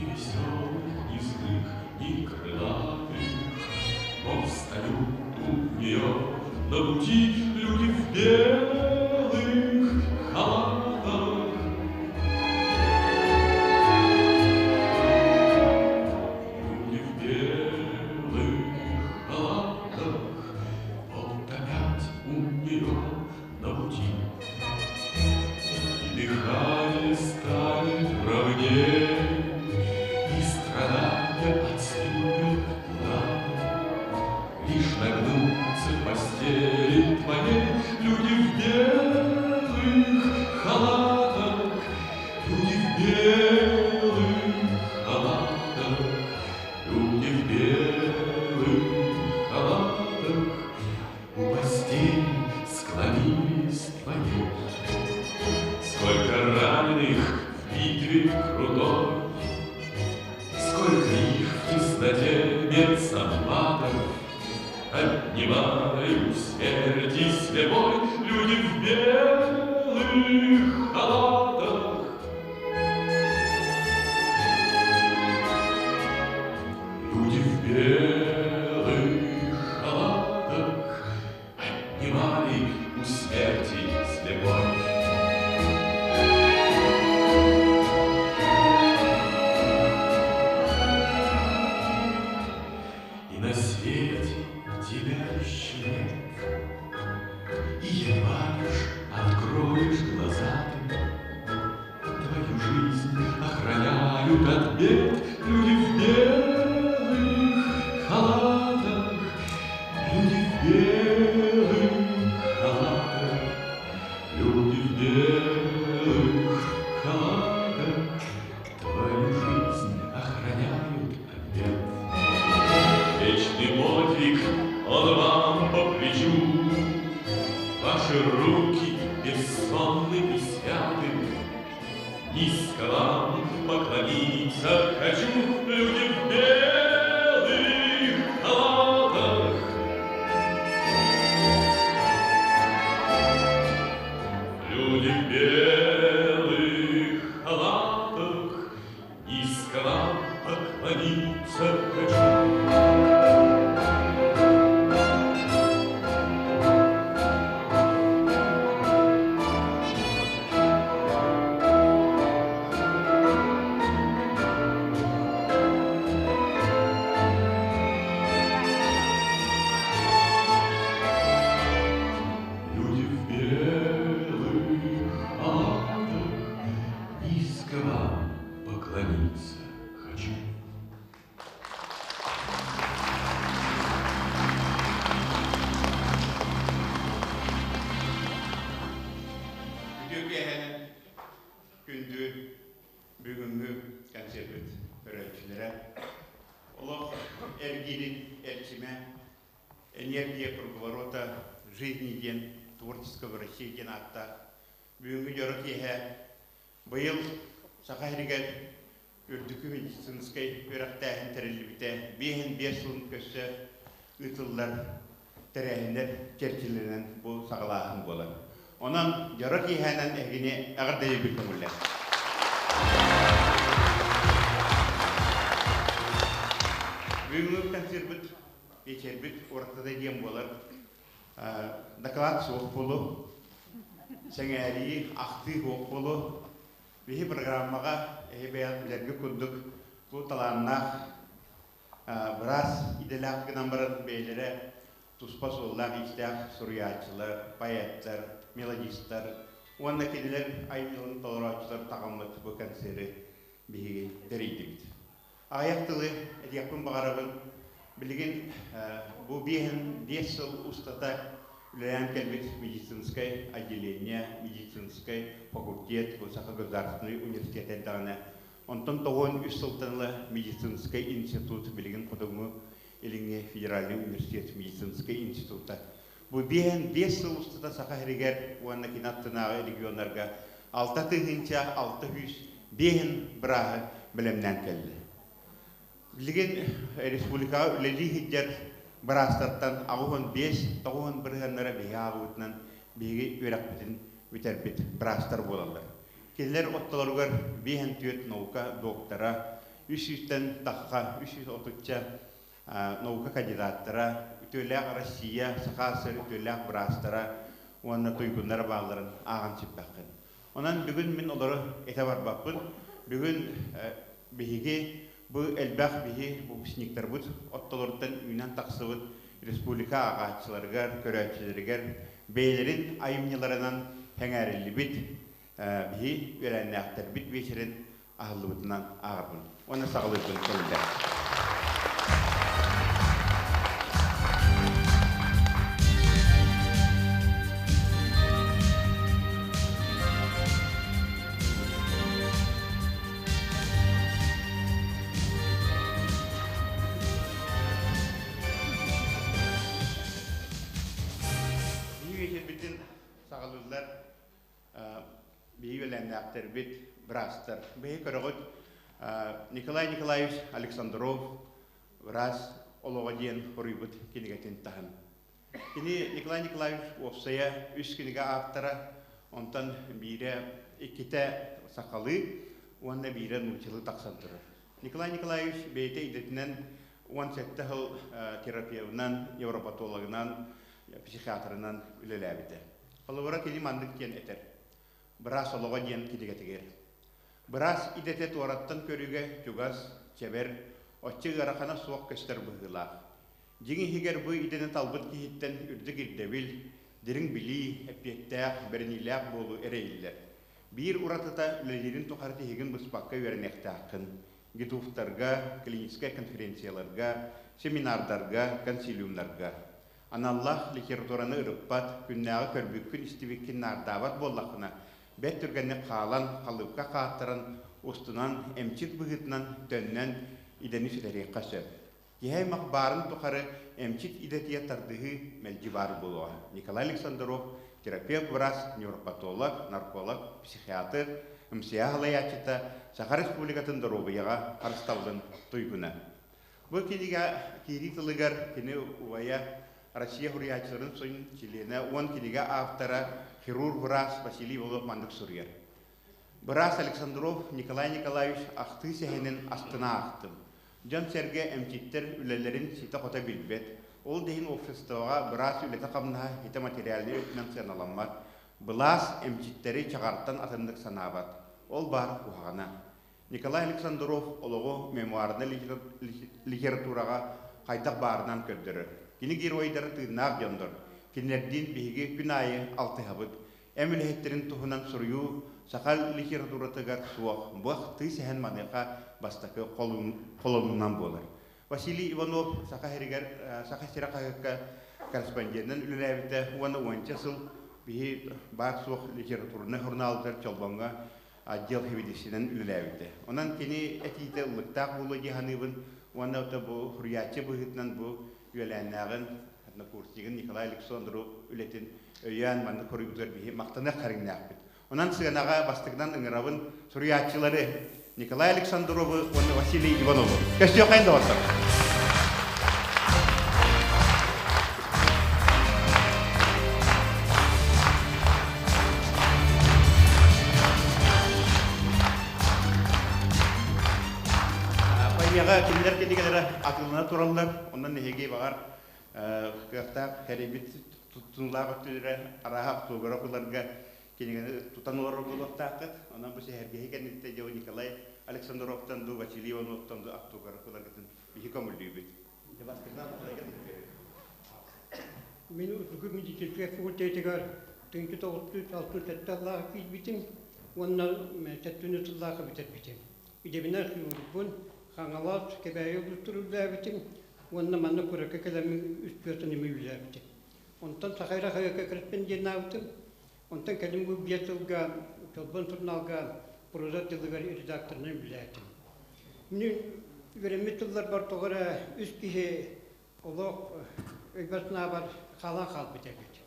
веселых, ни злых, ни крылатых. Но встают у нее на пути люди в белых халатах. Люди в белых халатах, вот опять у нее на пути. И дыхание станет ровней, и страдания отступят нам. Лишь нагнутся в постели твоей люди в белых халатах, люди в белых халатах, люди в белых халатах, у постели склонились твоей. Сколько раненых в битве крутой, сколько их в тесноте медсанбатов, обнимаю смерти слепой люди в белых халатах. Люди в белых халатах обнимали у смерти слепой. И на свете тебя еще нет, и едва лишь откроешь глаза ты, твою жизнь охраняют от бед люди в белых халатах, люди в белых халатах, люди в белых халатах, твою жизнь охраняют от бед. Вечный подвиг он вам по плечу, ваши руки бессонны и святы. Низко вам поклониться хочу, люди в белых халатах. Люди в белых халатах, низко вам поклониться хочу. Олох, эргиирин, эрчимэ, энергия круговорота жизни ден, творческого России ден атта. Бүгүнкү Дьоро киэһэ быйыл сахайригер үрдүкү медицинскай өрөктәһин терилибите биһин 5 жыл көссө ытыллар терәһинер черчиленен бу сагалаахын болар. Онан Дьоро киэһэнен эгине агырдайы бир көңүллер. Бүгүнкү концерт вечербит ортада дем болар. Доклад соқ болу, сәңәри ахты хоқ болу. Бихи программаға бәян білерге күндік бұл таланнақ быраас иделәк гынан баран бәйлері туспа соллақ истәк суруйааччылар, поэттар, мелодисттар. Онна кеделер айнылын толыраачылар тағамлы бұл концерты бихи дәрейдік. Аяқтылы әдияқпын бағарабын білген бұл бейін 5 жыл ұстата Валериан медицинское отделение, медицинский факультет, Высоко государственный университет этдағына. Онтон тоғын үстілтінлі медицинский институт білген құдыңы еліңе федеральный университет медицинский института. Бұл бейін 5 жыл ұстата сақа әрігер уанна кинаттынағы регионларға 600 бейін бірағы білімнен келді. Білген республикаға үлелі хиджер быраастартан ағуын 5, тоғуын бірғанлары бейі ағуытынан бейгі өрәкпетін өтербет быраастар болалар. Келдер отталарғар бейін түйет наука доктора, 300-тен таққа 330 наука кандидаттара, үлэлээх Россия, сақасыр үлэлээх быраастара, уанна туйгуннара бағларын аған чиппаққын. Онан бүгін мен олары эте барбақпын. Бүгін бейге бұл әлбәқ бейге бұл сниктар бұд, отталырдан үйнен тақсыбыд республика ағаатчыларғар, көрәтчілерігер, бейлерін айымнеларынан тәңәрілі біт, бейге өрәннәқтар біт бейшерін ағылы бұдынан ағырбын. Оны сағылы бұдын көрілдер. Быраастар. Бей көрөгөт Николай Александров быраас Олохо диен хоруйбут кинигетин тахан. Кини Николай Николаевич опсая үс киниге автора, онтан бире икките сакалы, уанна бире нучылы таксандырыр. Николай Николаевич бейте идетинен 17 жыл терапевнан, европатологынан, психиатрынан үлеләбіті. Оловара кини мандык кен этер. Бырас Олохо диен кинигетигер. Быраас идете туараттан көрүгө чугас чебер отчы гарахана суак көстөр быгылах. Жиңи хигер бу идене талбыт кихиттен үрдү кирдебил, дирин били, эппеттәк, берниләк болу эрейлер. Бир уратыта үлелерин тухарты хиген быспакка вернектакын, гитуфтарга, клиническая конференцияларга, семинардарга, консилиумдарга. Аналлах литератураны ырыппат, күннәгы көрбүккүн истибиккин нардават боллахына, бәт түргәнне қалан, қалыпқа қаттырын, ұстынан, әмчит бұғытынан, төннен идені федерек қасы. Ехай мақбарын тұқары әмчит идетия тардығы мәлді бар болуға. Николай Александров, терапевт бырас, невропатолог, нарколог, психиатр, сүруйааччыта, Саха Республикатын дұробыяға қарыстаудың тұйгына. Бұл кенеге керитілігер, кені ұвая Россия суруйааччыларын соң чилена, он кенеге автора хирург быраас Василий Иванов мандык сурьер. Быраас Александров Николай Николаевич ахты сехенен астына ахтым. Жан серге эмчиттер үлелерин сита кота билбет. Ол дейін обществоға быраас үлеті қамна хита материалны финансияналанмат. Былас эмчиттери чағарттан атындык санабат. Ол бар кухана. Николай Александров олығы мемуарны литератураға қайтақ барынан көрдірі. Кини героидары тыынақ жондыр. Кинердин биһиги күн айы алты хабыт. Эмилхеттерин туһунан сурую, сақал литературатыгар суақ. Буақ тыйсэхэн манықа бастакы қолынынан болар. Василий Иванов сақа сирақағыққа корреспондентен үліләбіті уаны 10 сыл биһи бар суақ литературны журналдар чолбонға отдел хеведесінен үліләбіті. Онан кені әтейті ұлықтақ болу диханыбын, уаны өті бұл хуруячы бұғытынан бұл үләнәғын курсигин Николай Александров үлетин өйян манны көрүгүлөр бии мактана карыңнак бит. Онан сыганага бастыгынан ыңырабын суруйааччылары Николай Александрову оны Василий Иванову. Көстө кайында болсо. Баяга кимдер кедигелер атылына тураллар, ондан неге багар Кыртак хәребит тутунлага түрә арахак тугракуларга кенегә тутанлар булактакыт. Аннан бу шәһәргә икәнне дә Николай Александровтан ду Василий Ивановтан ду актугракуларга бихи комылдыбы. Мен үгү медицина факультетигә төнкү тоғыт алтын тәттәллар битим. Оннан тәттүне тулларга битем. Идебинә бун хаңалат кебәйе бултыруда битим. Онна манна күрәккә кәләме үспәтен мөйләбите. Онтан сахайра хәйкә кертпен динавтым. Онтан кәлем бу биятылга, толбан турналга проза телегар редакторны биләтим. Мине вереметләр бар тогыра үз киһе Олох өйбәсенә бар халан хал бите бит.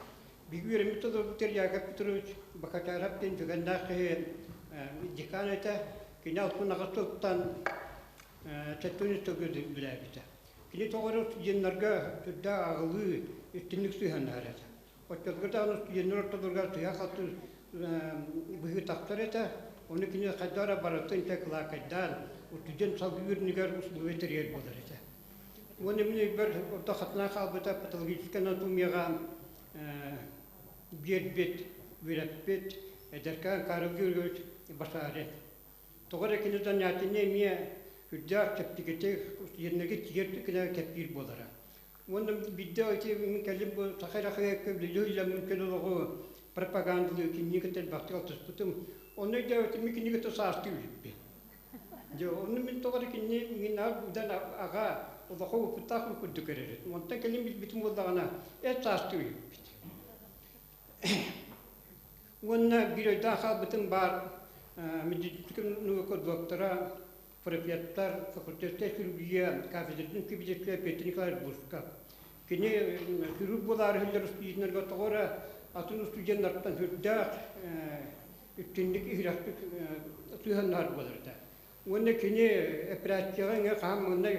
Бик вереметләр бутер ягап битүч бакатарап тен дигәндә киһе диканета кинал кунагыттан тәттүне төгү биләбите. Кини тоғыры студентларға түрді ағылы үстінлік сүйхан әреді. Отталғырда аны студенттер орталарға тұя қалтыр бұғы тақтар еті, Onu kine kadara baratın tekla kadar utuden salgır nigar uslu veteriyer bolar ete. Onu mine bir orta hatna kalbata patolojik anatomiyaga bir virapet ederken karagürgüç başarı. Toğra kine zaniyatine miye hüccah teptikete yerine tigerti kine kepir bolara. Onu bidde ki min kelim bu sakara kayık biliyorlar mümkün olur propagandalı ki nikete baktığı tutum. Onu da kimi nikete saastıyor gibi. Jo onu min toğra ki ne nar budan aga o da kovu putaklı kudu kerir. Monta kelim bitim olana et saastıyor gibi. Onu bir daha bütün bar Medicina doktora Prokopiyatlar fakültesi chirurgia kafedrasının kibicekler Petniklar Buska. Kine chirurglar hiller üstünler toğra atın üstünlerden hüdda üstünlük ihraktık tuһunnar bolurda. Onu kine operasyona kamında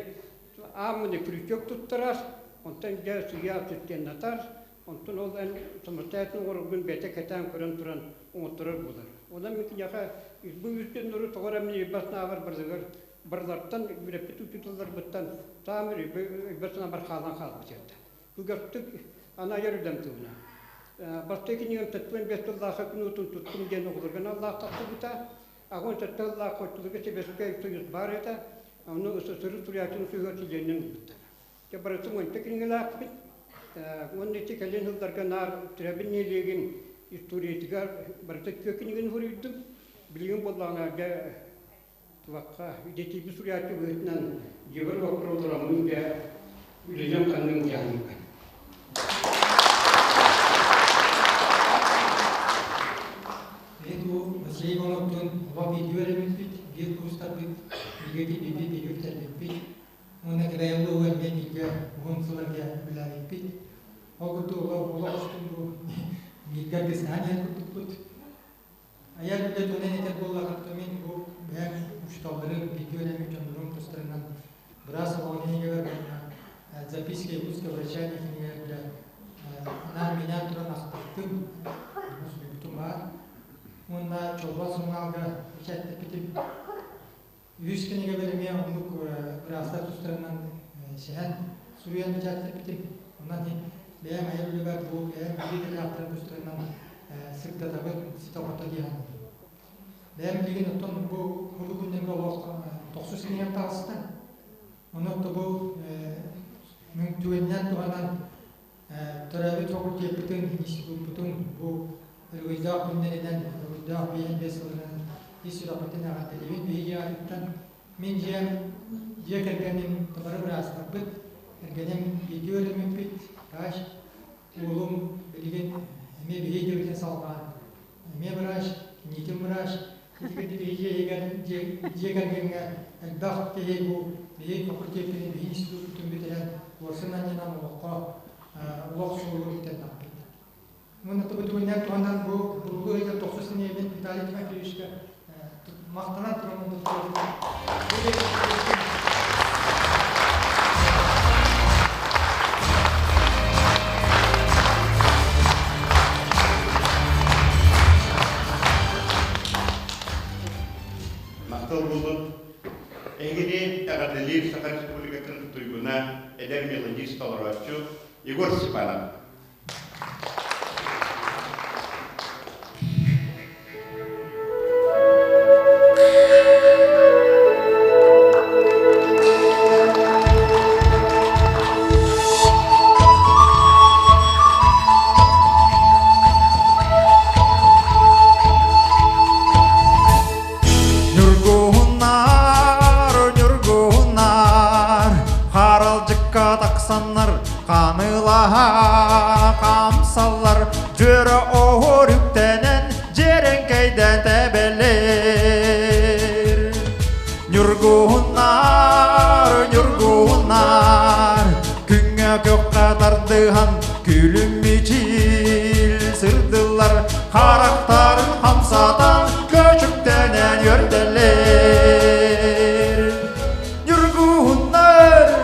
amını kürçök tutturar. Ondan da suya tütten atar. Ondan olan samatayatın orgun bete keten kuran oturur bular. Ondan mümkün yaka bu üstün nuru toğra mini basna var barlardan bir tutular battan tamir basna bar kalan kalacak. Bu gördük ana yerden tuğna. Baştaki niye tatmin bestullah'a kunutun tuttum diye okurken Allah tatlı bita. Ağın tatlılla koçluğu sebeske tuyuz var ete. Onu sırrı turiyatın suyu bita. Ya barasın on tekniğler bit. Onun için kalın hızlarken nar trebinliğin istoriyetigar barasın kökünün huruydu. Biliyorum bollağına da vakka ideti bir suriyatı öğretmen Егор programının da rejim kanının yanı. Василий Ивановтун лоби дюрелит bir kurslar bir bir yürüterlik ona kadar yolu vermeyen ilgi onsularga bilen bir o kutu ola bu milgar kesanya kutu Ayar bile dönen eter bolla kaptamin bu ben uçtaları videoları mükemmel postlarından bıraas oynayı записки русского врача для на меня трудно спортым тумба он на чолбасынага чатты питип 100 кенеге бермей ондук быраастар тустарынан сен суруян чатты питип онан бэм айылга бу бэм бидел аптар тустарынан сыртта табы ситоқата диан бэм деген оттон бу худугуннен олох 90 кенеге тагыстан онотто бу Mungtuennya tuhanan terakhir cukup dia betul institut betul bu berwujud pendidikan berwujud biaya besaran isu dapat nak terlibat biaya dan menjadi dia kerjaan terberas dapat kerjaan video lempit ras ulum berikan me biaya kita salman me beras nitim beras ketika biaya dia kerjaan dah kehibu biaya cukup dia pendidikan institut betul betul وصلنا لنا موقع وقت شغل تنقل. من تبدو إنك تهنا بقول إذا تخصصني بين بداية ما فيش مقتنع ترى من مقتول بولد. Эгере тағадылыр Сахар Республикасының туйгуна эдер мелодист толорачу Егор Степанов. Kamsallar Dьоро yüktenen Cerenkeyden tebeler Nurgunlar Küngö gök kadardıhan Gülüm içil sırdılar Karaktarın hamsadan Göçüktenen yördeler Nurgunlar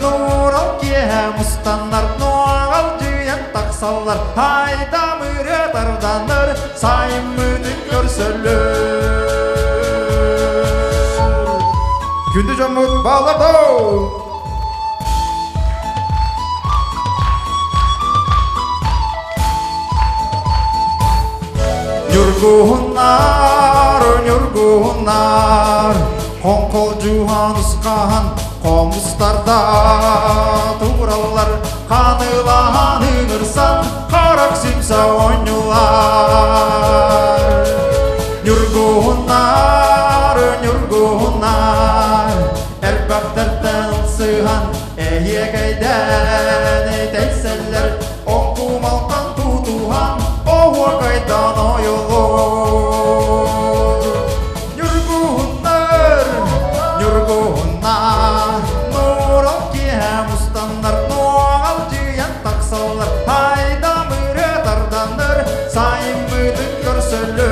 Nural kieһэ mustanlar Nural düyen taksallar Hayda mırı dardanır Sayın mı Күнді жомут балардау. Нүргунар, қоңқол жуған ұсқан қомыстарда туралар, қанылан ыңырсан, қарақ симса ойнулар. Нүргунар, әрбақтардан ұлсыған, әйегайдан әйтәйсәлер, оңқумалқан тутуған, оуа қайдан ойылыр. Нүргунар, нұрал киэһэ мұстаннар, ноғал жиян тақсалар, айда мұры тарданыр, сайын мүдін көрсілір.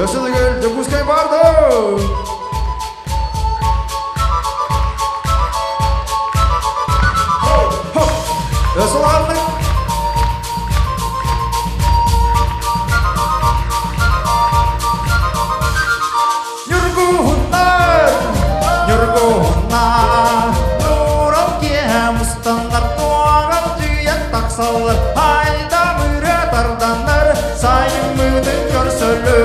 Өсілігіл жүгізкай барды! Өсілғарлық! Нүргунар, нұрал киэһэ мұстаннар, ноғал жиян тақсалар, айда мұры тарданыр, сайын мүдін көрсілір.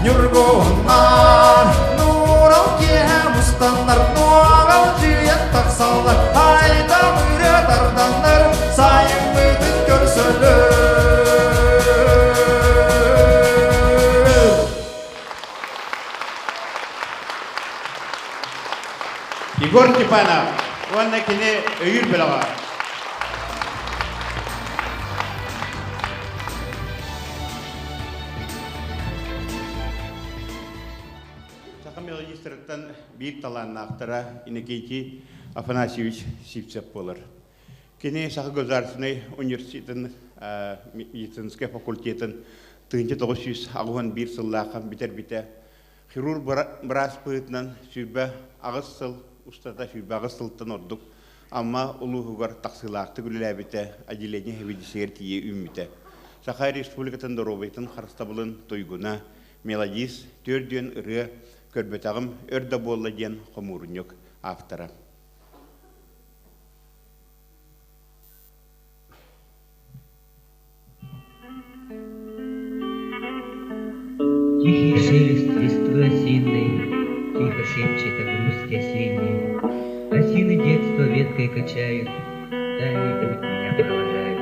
Нүргунар, нұрал киэһэ мұстаннар, ноғал жиян тақсалар, айда мұры тарданыр, сайын мүдін көрсілір. Егор Степанов, он на кине үйір біліға. Сақы мелодистеріттен бейт таланын ақтыра Иннокентий Сивцев болыр. Кине сақы государственный университетін, медицинский факультетін 1900 ағуын бір сыллақын бітер-біте. Хирург быраас пыытынан сүйбі ағыз сыл, устата сүйбі ағыз сылттан ордық. Амма улуғығар тақсылақты күліләбіте отделение хеведисер тие үміте. Сақай республикатын доробайтын қарыстабылын тойгуна мелодист төрден ұры көрбетағым өрді болы ден қомурынек автора. Тихий шелест листвы осенней, тихо шепчет о грусти осенней. Осины детства веткой качают, да и грудь меня провожают.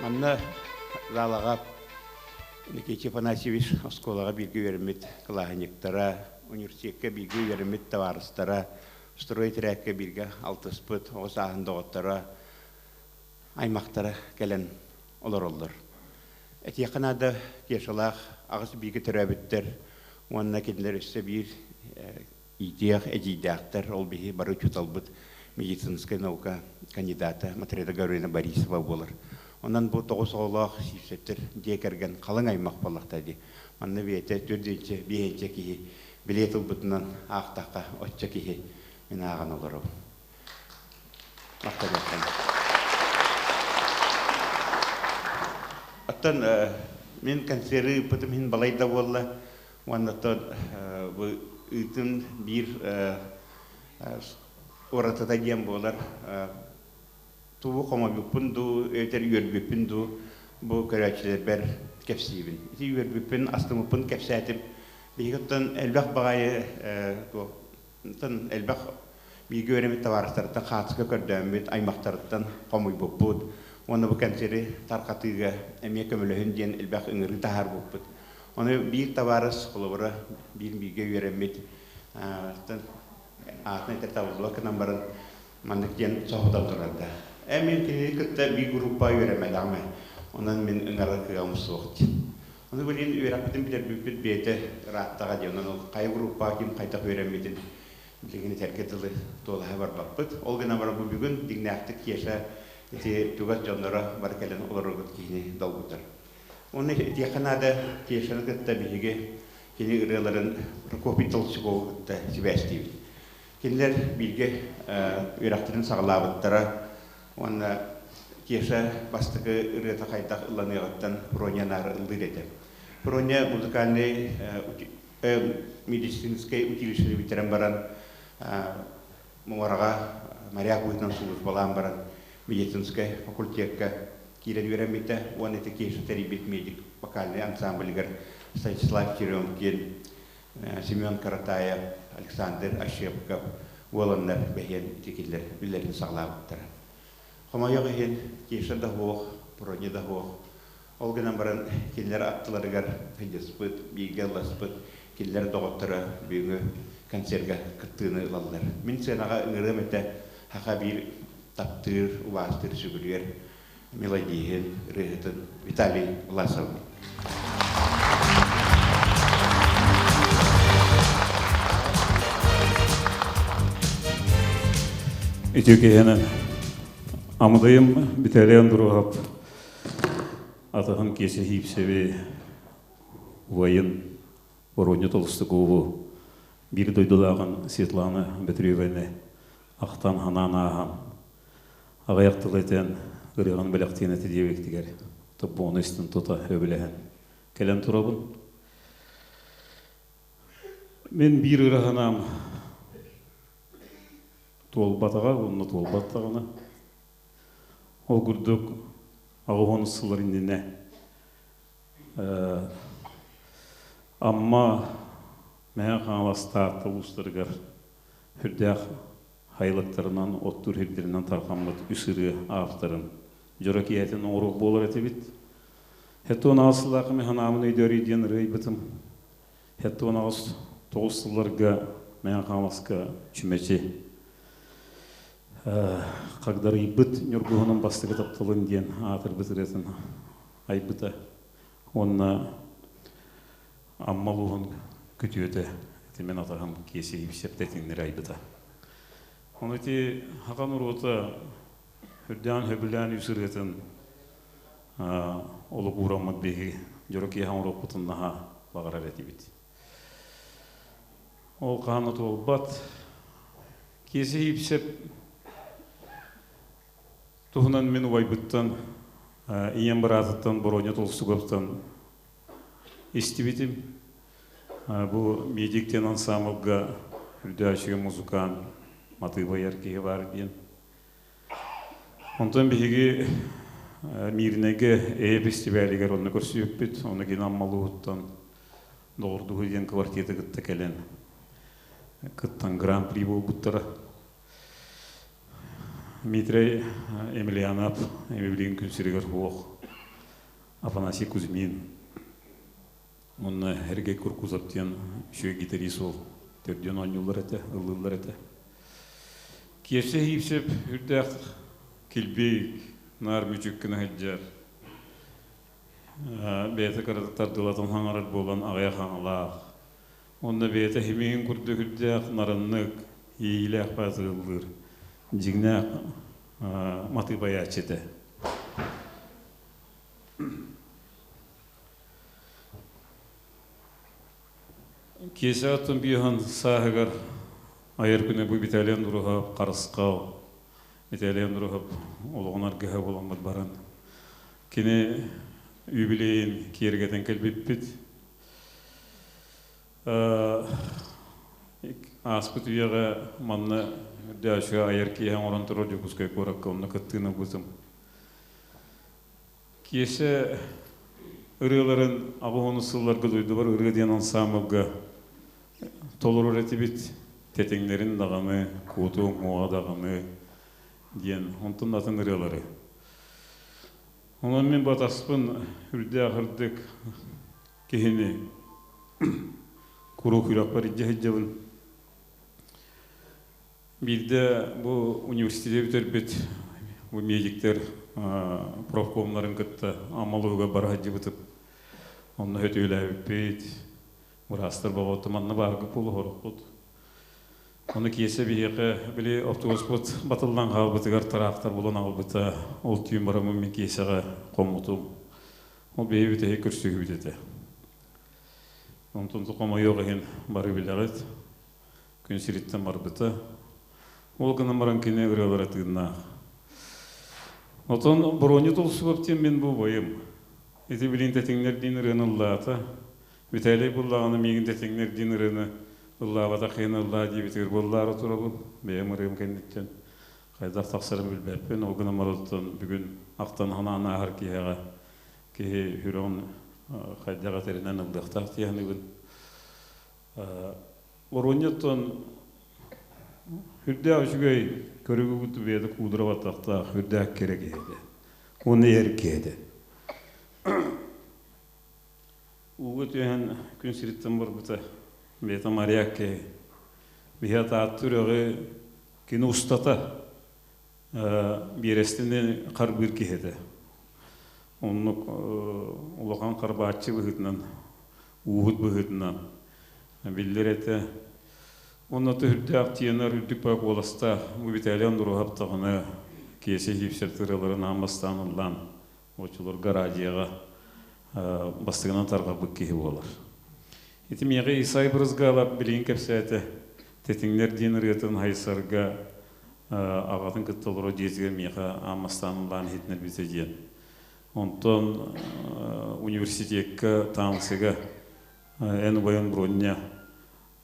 Манна залага Николай Афанасьевич осколага билги вермит кылаһыньыктара, университетке билги вермит товарыстара, строительрекке билги алтыспыт, оғысағын доғыттара, аймақтара келен олар. Әті яқынады кешалақ ағыз билги түрәбіттер, онына кеділер үсті бір идеях, әдейдіақтар, ол бігі бары чуталбыт медицинская наука кандидата Матреда Гавриловна Борисова болар. Онан бұл тоғыз олақ сипсеттер декерген қалың аймақ болақтады. Манны бейті түрденші, бейінші кейі, білетіл бұтынан ақтаққа отча кейі мен аған олару. Мақтар еттен. Оттан мен консері бұтым хин балайда болла. Оннаттан үйтін бір оратыда дем болар. Туу қомабыппын ду, өтер үйербіппін ду, бұл көрәтшілер бәр кәпсейбін. Эти үйербіппін, астымыппын кәпсәтіп, бейгіттен әлбәқ бағайы, әлбәқ бейгі өремет таварыстарыттан қатысқа көрдәмет, аймақтарыттан қомай бұппыд. Оны бұл кәнсері тарқатыға әме көміліхін ден әлбәқ үңірі тағар бұппыд. Оны бейг таварыс қолыбыра бейгі өремет, атын әтір табылуға кінан барын мандықтен соғыдан тұрарда. Әмен кені күтті бір группа өремәдіғаме, онан мен үңірі күйамыз соқты. Оны білен өйрақпетін білер бүппет бейті раттаға де, онан қай группа кем қайтақ өремедін білгені тәркетілі толығы бар бақпыт. Ол гына бар бұл бүгін дигнәқті кеша түгіс жонлары бар кәлін олар ұғыт кейіне далғытыр. Оны текінады кешені күтті бейге кені үрелерін Прокопий Толстяков күтті себәстейбін. Кенілер білге өйрақтырын сағылабыттара, оны кеша бастығы үреті қайтақ ұланығыттан Пуронянары ұлдыр еді. Пуроня музыкальный медицинский училищені бітерен баран, мұғараға моряк ұйтынан сұлыс балан баран, медицинский факультетка кейлен өремейті, оны еті кеша тәрибет медик вокальный ансамбльгер Станислав Черемкин, Семен Каратаев, Александр Ощепков, Волоннар бәйен текелер білерін сағлабыттары. Қомайық ең кеші да оқ, Пуроне да оқ. Ол гынан баран келер аттыларығар хедеспыт, бейге аласпыт, келер доғыттары бүйіңі концертға күттіғыны ұлалылар. Мен сенаға үңірім әті хақа бір таптыр, ұластыр сүгілер, мелодиен, рыгытын Виталий Власов. Итюкеһенен амыдайым Виталий Андросов атаһын кесе хипсеби воин Прокопий Толстякову бир дойдулаган Светлана Петрованы ақтан хананаахан агаяктылытен гырыган белектене тедебектигер топоныстын тота өбүлэһен келен турабын. Мен бир ыраханам толбатаға, онны толбаттағына. Ол күрдік ағуғаны сылыр индіне. Амма мәң қаңластарды ұстырғыр хүрдәқ хайлықтарынан, оттур хүрдерінен тарқамыд үсірі авторын. Дьоро киэһэтин оруқ болар әті бит. Хәтті оны асылақы мәң амын өйдері ден рей бітім. Хәтті оны ағыз тоғыстыларға мәң қаңласқа чүмәчі. Когда рыбыт нюргуном бастыгы таптылын ден атыр бітіретін айбыта онна аммалуғын күтіөті әтімен атағым кесе септетіңдер айбыта. Оны те хаған ұруыта үрден хөбілән үсіретін олы ұрамад бегі Дьоро киэһэ ұруқ бұтыннаға бағарар әті бет. Ол қағаны толбат кесе ипсеп туһунан мен уайбыттан, иен баратыттан, Прокопий Толстяковтан истибитим. Бу медиктен ансамбльга үлэлээх музыкан матыба яркиге бар ден. Онтан биһиги мирнеге фестивалигер онны көрсүйөкпүт, оны кен аммалууттан доордугу ден квартета кытта келен. Кыттан гран-при болбуттара. Митрей Эмилианап, Эмилиан күнсірігер оқ Афанасий Кузьмин. Он эрге куркузаптен шөй гитарист ол. Төрден ойнулар әті, ылылар әті. Кешсе хипсеп үрдәк келбейк, нар мүчіккіні әджар. Бәйті қарадықтар дылатын хаңарар болан ағая хаңалақ. Онда бәйті хемейін күрді үрдәк нарыннық, ейләк базығылыр. Жигнәк маты баячеті. Кесе аттын бейхан сағығар Айар күні бұл Виталий Андросов қарысқау. Виталий Андросов олығынар ғыға боламыз баран. Кені юбилейін кергетін кәлбеппет. Аспыт үйеға манны дәші Айар кейен оран тұрыр жүкізкай көракқа оны күттіні бұзым. Кесе ұрыларын ағуыны сылларға дойды бар ұрыден ансамылға толырыр әті бет тетеңлерін дағаны, көтуң оға дағаны ден онтын атын ұрылары. Онан мен батаспын үрді ақырдық кейіні күру күрек бар идде әджавын. Білді бұл университет өтер бет бұл медиктер профкомларын күтті амалуға бар әджі бұтып. Онны өте өлі өппейд. Быраастар бағыты манны барғы пулы хорық бұд. Оны киесі бейеқі білі автобус бұд батылдан қағыл бұтығар тарақтар бұлын ағыл бұты. Ол түйін барамын мен киесіға қомутым. Ол бейі бүтәйі көрсігі бүтеті. Онтын тұқыма еуға хен бары білдағыд. Күн сиреттен бар бұты. Ол күнін баран кене үрелер әтігінна. Отын бұрыны тұлсы көптен мен бұл бойым. Эти билин тетеңнер дин ырыны ыллаата. Виталий буллағаны мегін тетеңнер дин ырыны ыллаавата қиын ыллаа дейбетігір боллары тұрабын. Бейім ырым кәндеттен. Қайдақ тақсырым білбәппен. Ол күні марылттан бүгін ақтан хананы ағыр кейеға. Кейе хүрон қайдаға терінен ылдықтақ тияны күн. Бұрынеттан хүрді ауышығай көрігі күтті бейді қудыры баттақта хүрді әк керек еді. Оны ерік еді. Уғы түйен күн сиреттен бар бұта бейта марияқке бейта аттырығы кені ұстата берестінен қар бір кейді. Оны ұлыған қарбатшы бұғытынан, уғыт бұғытынан білдер әті. Оны түрді ақтиянар үрдік бақ оласта Виталий Андросовтағыны кесе хипсертірілерін амастанылан очылыр гарадияға бастығынан тарға бұқ кейі болар. Етім еғі Исай Брызгалов білейін кәпсәті тетіңлер ден ұретін хайсарға ағатын күттілері жетігер меға амастанылан хетінер бітеден. Онтон университетке таңсыға әні байын бұрынне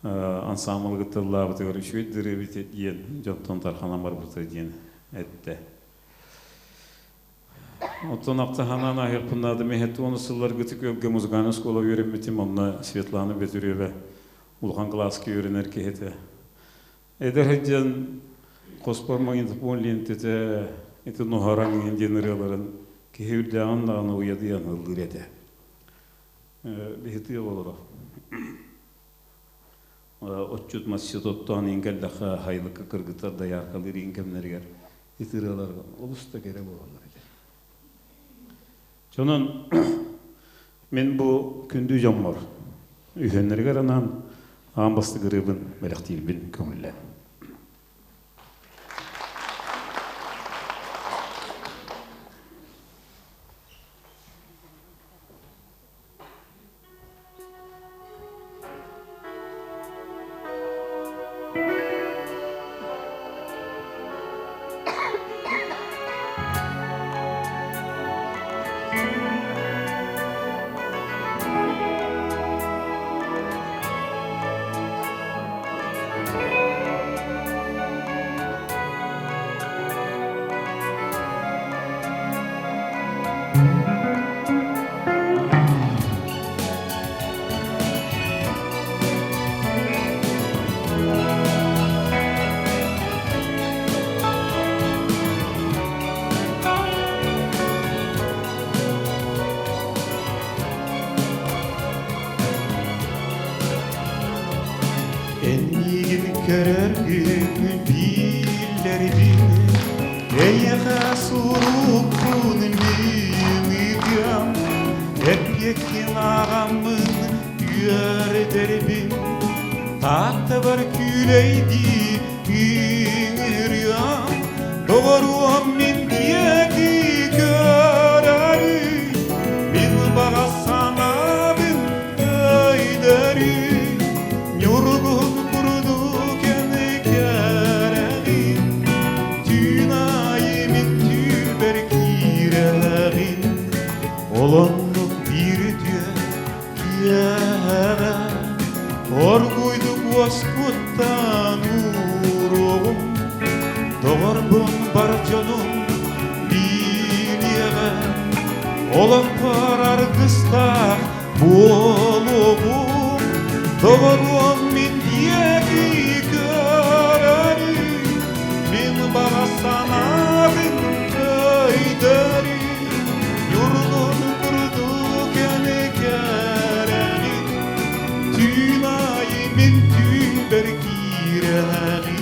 ансамыл күттілі бұтығыр үшвейдері бітеден, жоқтан тарханан бар бұтеден әтті. Оттон ақтаханан ағыр пұнады мәхетті оны сыллар күтік өлге музыканы скола өремметім, онына Светлана Петрова ұлған класски өрінер кейті. Әдір әдден қоспарма интіпон лентеті әті нұғаран енден ұреларын кейі үрдіған дағаны ұяды яны ұлғыр әді. Бейті олыра. Отчут масчетоттан енгелдіға хайлыққа кіргітар даярқалыр енгемнергер етіреларға олыста керек болғандар. Сонан мен бұл күнді жаммар. Үйхенлерге ранан ағамбасты ғырыбын бәліқтейбін көңілі. suruktun minidem Ekkekin ağamın yörderbin Tahta var küleydi İngiryan Doğruam min diyeki göreri Min bağasana bin öyderi Nurgun kurudu kendi kereri Tünayı min tüber kirerin Olanlık bir diyere Orguyduk vaskuttan uğrum Doğarbın bar canım biliyeme Olan parar kıstak boluğum Doğarbın min diyeki göreri Min bağasana bin öyderi Yurdun kurdu kene kereni Tünayı min tüber kireni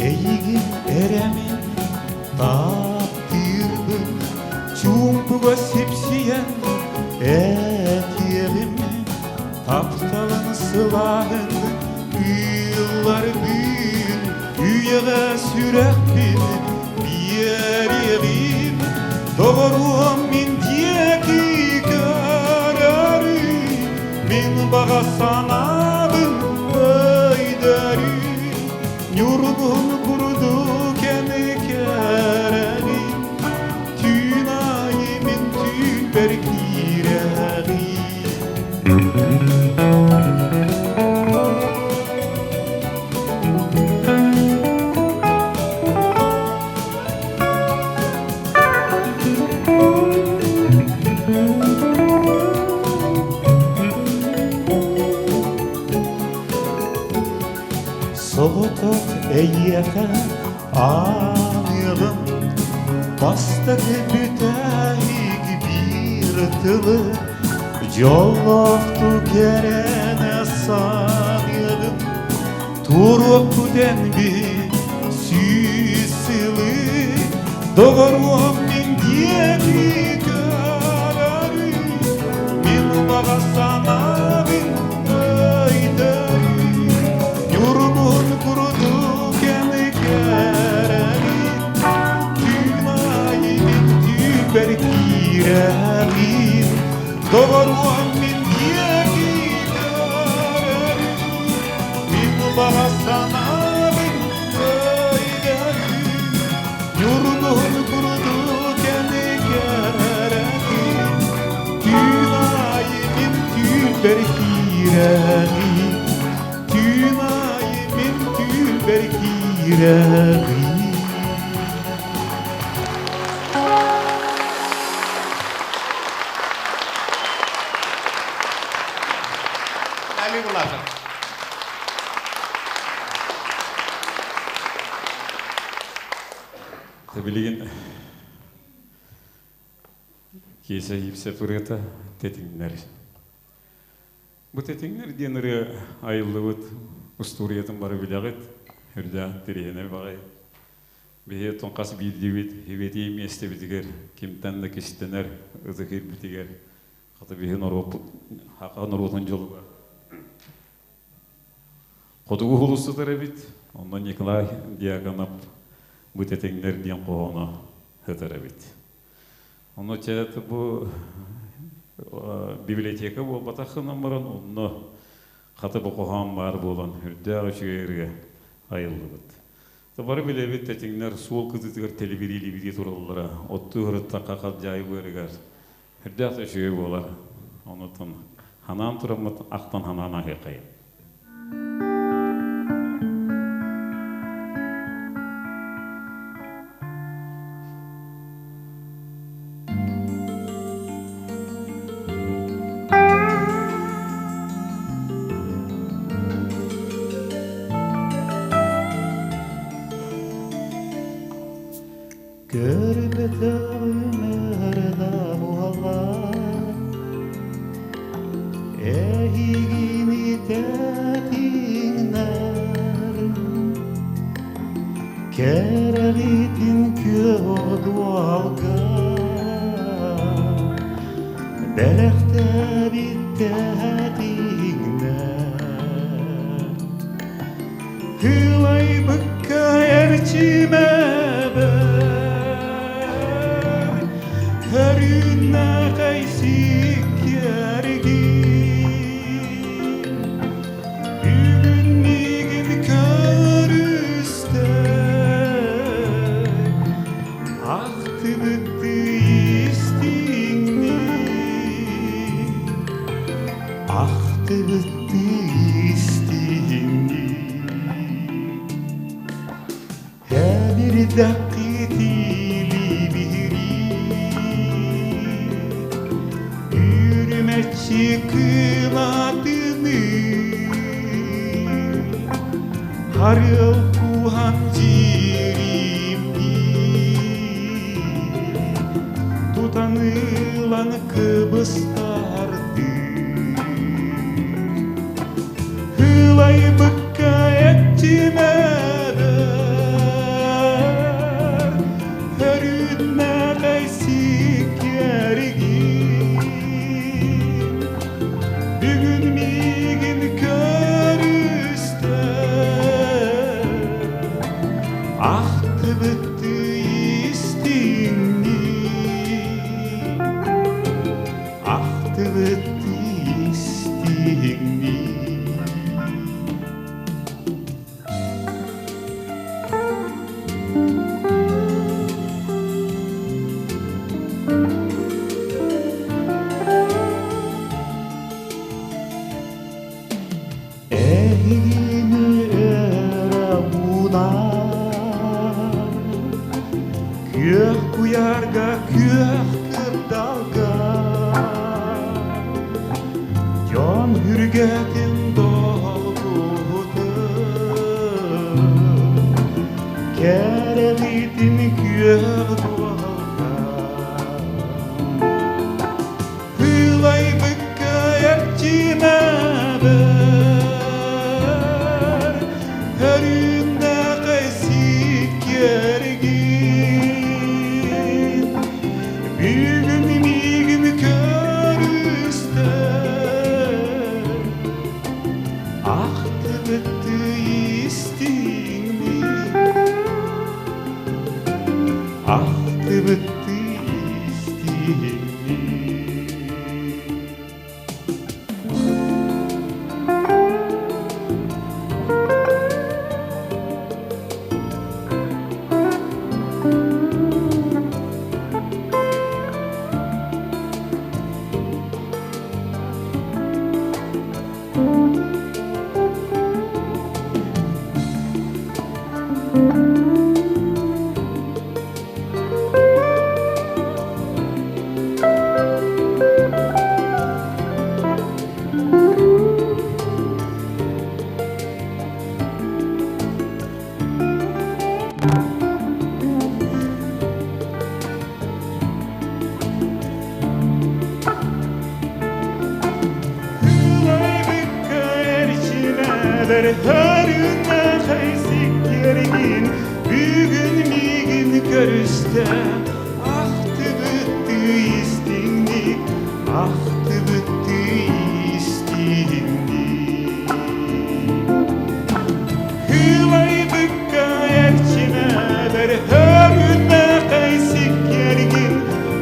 Eygin eremin takdirbin Çumpuga sepsiyen etyeğimi Taptalın sılahın yıllar bin Üyege sürek bin bir yeğim Doğruam min diyeki göreri Min bağasana bin öyderi Yurgun kurudu kendi kereni Tünayı min tüber kireni Soğutuk eyyeğe anırım Bastık büteyik bir tılı Yolluqtu kerene sanırım Turup kuden bir süsülü Doğruam min diyeki göreri Min bağasana bin öyderi Yurgun kurudu kendi kereni Tünayı min tüber kireni Doğruam min diyeki göreri Min bağasana bin öyderi Yurgun kurudu kendi kereni Tünayı min tüber kireni Tünayı min tüber kireni Vitaly Власов. Bilgin kese hipse fırıta tetinler. Bu tetinler diyenleri ayıldığı usturiyetin barı bilağıt. Hürda tereyene bağay. Bihe tonkas bildiğit hivetiğim este bitiger. Kimden de kiştener ızıkir bitiger. Hatta bihe haka norotun yolu var. Kodugu hulusu tarabit. Ondan Nikolay diyaganap bu tetinler diyen kohona hıtarabit. Onu çeyati bu biblioteka bu batakından baran onu katı bu kohan var bolan hürdağ şehirge ayıldı bit. Tabarı bile bit teçinler soğuk kızıtır televizili video turallara ottu hırtta kakat cayı buyurgar hürdağ şehir bolar onu tan hanan turamat aktan hanana hekayet.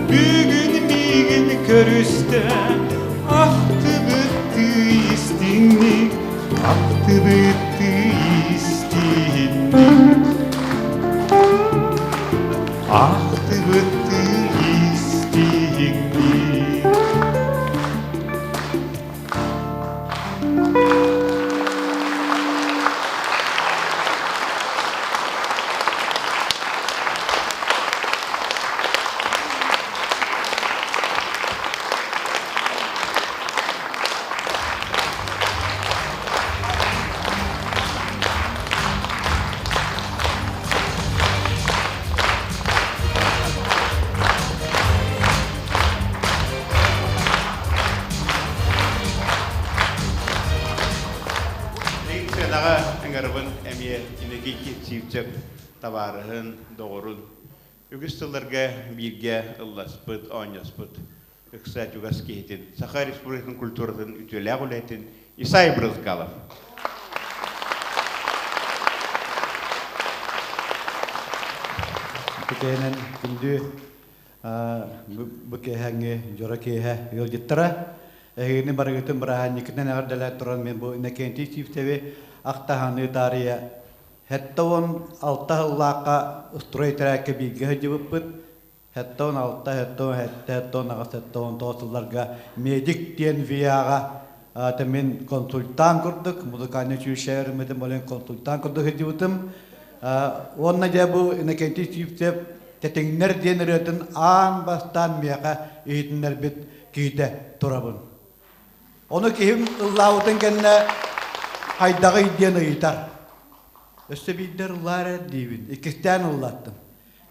Büyük körüste aktı bıttı istinlik aktı bıttı istinlik aktı bıttı istinlik Иннокентий Сивцев табарыһын доғырын үгістілерге бирге ылласпыт, оңяспыт, үксат үгас кейтін, Саха Республиканың культуратын үтелі ғулайтын Исай Брызгалов. Бүкенен күнді бүкеһәңе Дьоро киэһэ йолжиттара. Эгини барыгытын быраастарныкынан ағырдалар туран мен бұл Иннокентий Сивцеве ақтаханы тария. Хэттауын алтахыллаққа устройтаракка бейге хыжыбыппыт. Хэттауын хэттауын ағас хэттауын тоосылларға медик тен вияға мен консультант күрдік. Музыкальный училищерімеден болен консультант күрдік хыжыбытым. Онна жабу Иннокентий Сивцев тетеңнер ден үретін аң бастан мияға ейтінлер бет кейді тұрабын. Оны кейім ұллауытын кәнне хайдағы иден ұйтар. Өсі бейдер ұллар әдейбін. Икістен ұллаттым.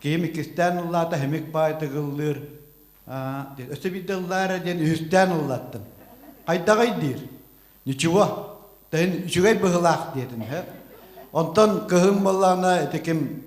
Кейім икістен ұллаты хемек байды ғылыр. Өсі бейдер ұллар әдейін үстен ұллаттым. Хайдағы идер. Ничего. Тәйін үшігай бұғылақ дедім. Онтон кыһым боллана этеким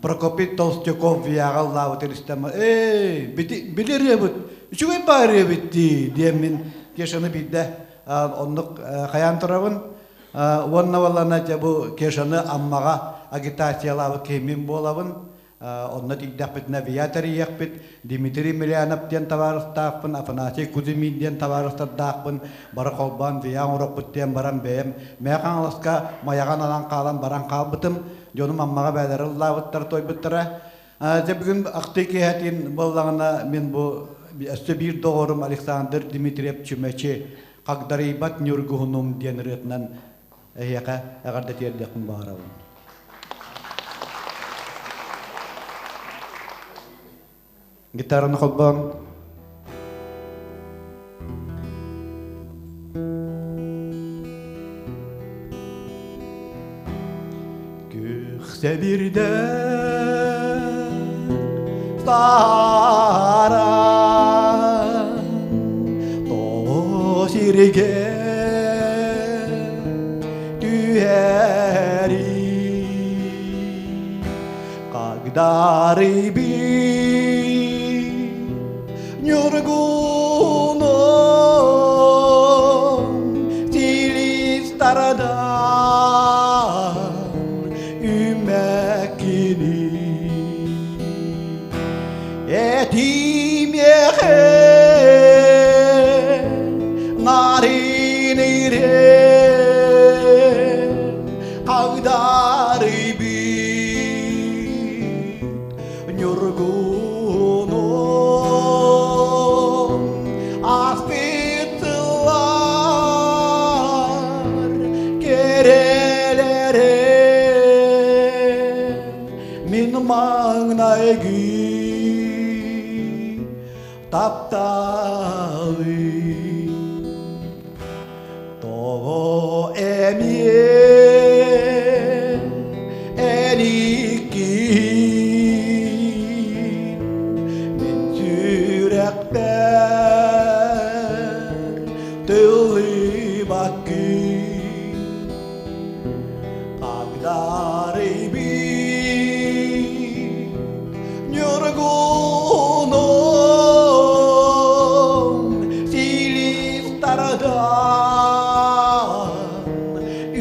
Прокопий Толстяков виягаллау терістема. Билеребіт, үшігай баребіт деймін кешаны бейді онлық қаян тұрабын. Онна боллана бұл кешаны аммаға агитациялауы кеймен болабын. Онна тигдақ бітіне виятары еқпіт. Дмитрий Миллионовтен таварыстақпын, Афанасий Куземинден таварыстардақпын. Бары қолбан виян ұрық бүттен баран бәйім. Мәйқан алысқа маяған алан қалан баран қалбытым. Жоным аммаға бәлері лавыттар той бұттыра. Бүгін ақты кейхәтін болағына мен бұл өсті бір доғырым Александр Дмитриев чүмәче қағдарибат нүргіғынум ден ретінен әйеқа әғарда тердеқін бағарауын. Гитараны қолбан. Көксе бірден старан тоғыз ерге түйәри қағдары Нюргуном тилистарадан үмәкини этимеhe наринire қағдары бит Нюргуном Маңнайги тапталы тоғы әме әнекин мен сүрәқпәр түлі бақын қағдары Нюргуном тилистарадан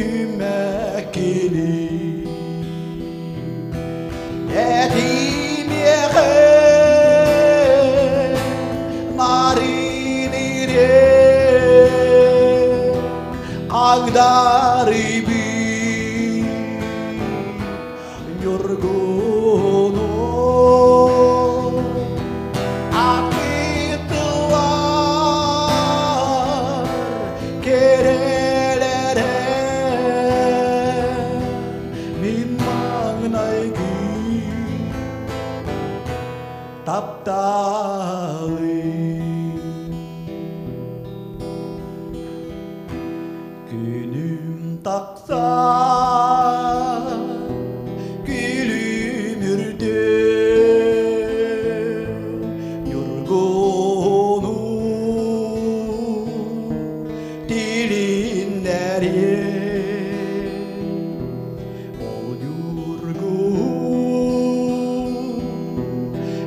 үмәкини этимеhe Agdaribi Yorgono Akitlar Kerelere Min magnaygi Taptali Taksa gülümürde yorgunu dilinleri o yorgun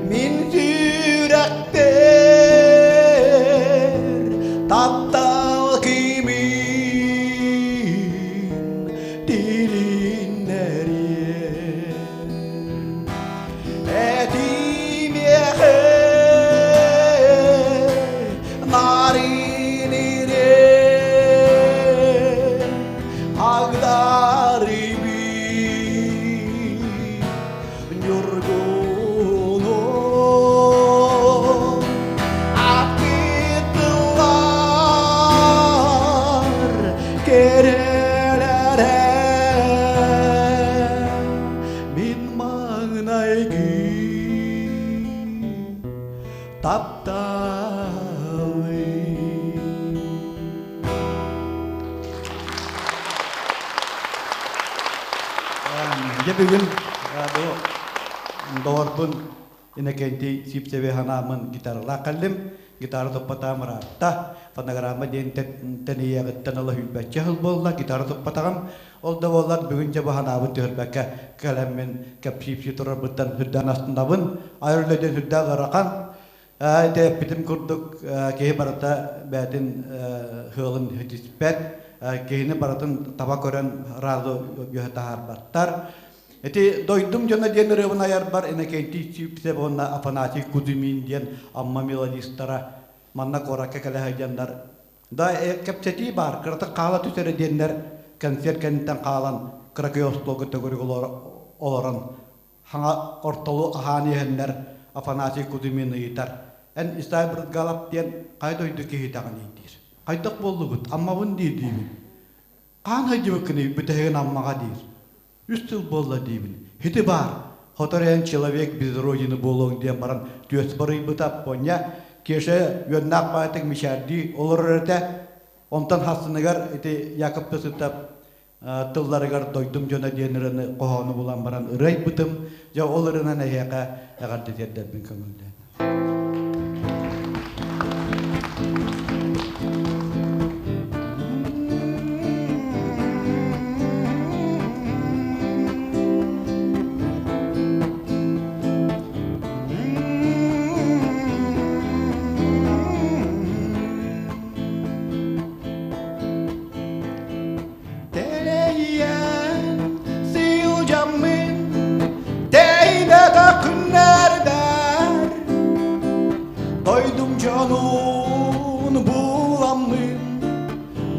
min yürekler taptal kimi Bugün doğru pun Innokentий Сивцев hanamın gitarla kallim gitar toppata marata panagrama den teniya gattanala hülbetçe hılbolla gitar toppatagam olda bollar bugün jaba hanabın tölbekka kalammen kapsipsi torabıtan hüddan astındabın ayrıleden hüdda garakan te bitim kurduk kehe barata batin hılın hütispet kehine baratın tabak ören razı yohatahar battar Eti doydum jana diyen revna ayar bar Innokentий Сивцев onna afanati kudumin diyen amma melodistara manna koraka kala jannar da kapseti bar kırta qala tüsere diyenler konser kentten qalan krakayostol kategori olaran hanga ortalu ahani henler afanati kudumin yitar en Исай Брызгалов diyen qaydoydu kehitagın idir qaydak bollugut amma bun diydimi qan hajibakni bitehen ammaga dir Üstül bolla deymin. Hiti bar. Hotoren человек без родины болон diyen baran tües barı bıtap ponya. Keşe yönnak bayatek mişardi olur öte. Ondan hasыныgar iti yakıp tısıtap tıllarıgar doydum jona diyenlerini kohonu bulan baran ıray bıtım. Ja oluruna neheka agar detedder bin köngülden.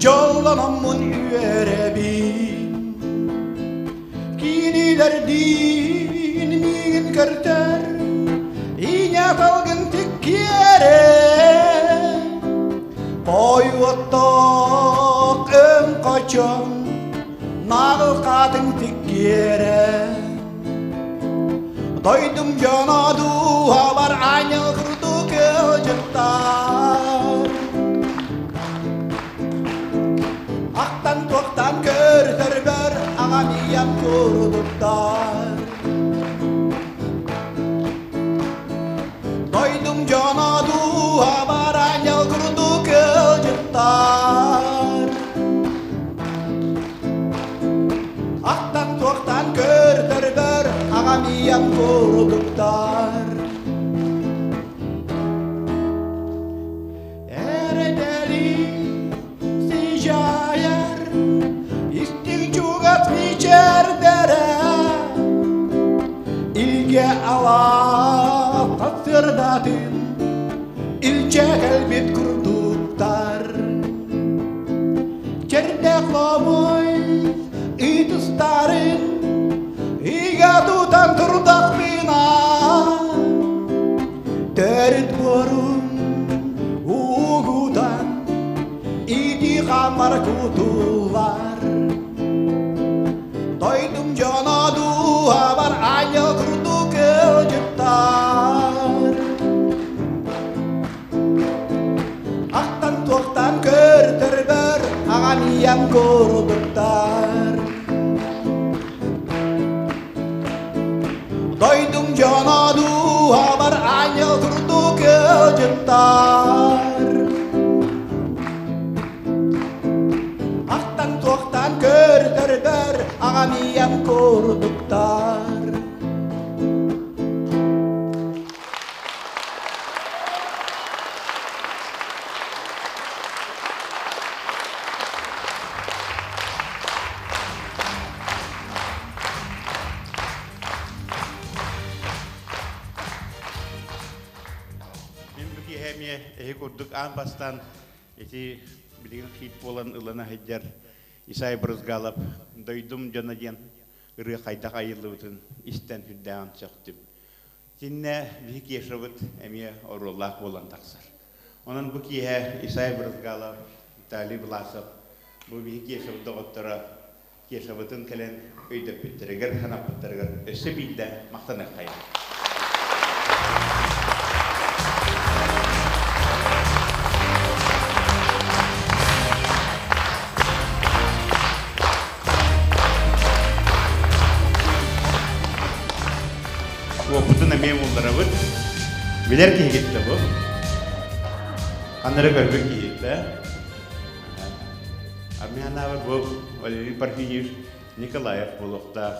Jollanamın üerebin Kiniler din min kırtar İnya kalgın tikkere Boyuttok ön kaçan Nağıl kadın tikkere Doydum jana duha var anyal kırdı kılcıktar Aktan toktan görser ber ağamiyam kurduktar Doydum jana duha var anyal kırdı kılcıktar Aktan toktan görser ber ağamiyam kurduktar İlge ala kasırdadım İlçe kalbet kurduktar Çerdek lamu Берит борун угудан ити хамар кутулар Тойдум жонаду абар аня курду кылжыттар Ақтан тоқтан көртірбір ағам иям көрдіктар Тойдум жонаду абар аня курду кылжыттар Ақтан тоқтан көртірбір ағам иям көрдіктар Курдук бастан эти билген хит болан ылана хеджер Исай Брызгалов дойдум жанаден ыры кайда кайылыбытын истен хүддән чыктым. Тинне бик яшабыт эме оруллах болан таксар. Онун бу киэһэ Исай Брызгалов, Виталий Власов бу бик яшабыт доктора яшабытын келен өйдөп биттерегер ханап биттерегер өсө билде мактана кайы. Опытын әмем олдарабыд. Білер кейгетті бұл. Қаныры көрбі кейгетті. Армиянавы бұл Валерий Николаев бұл оқтақ.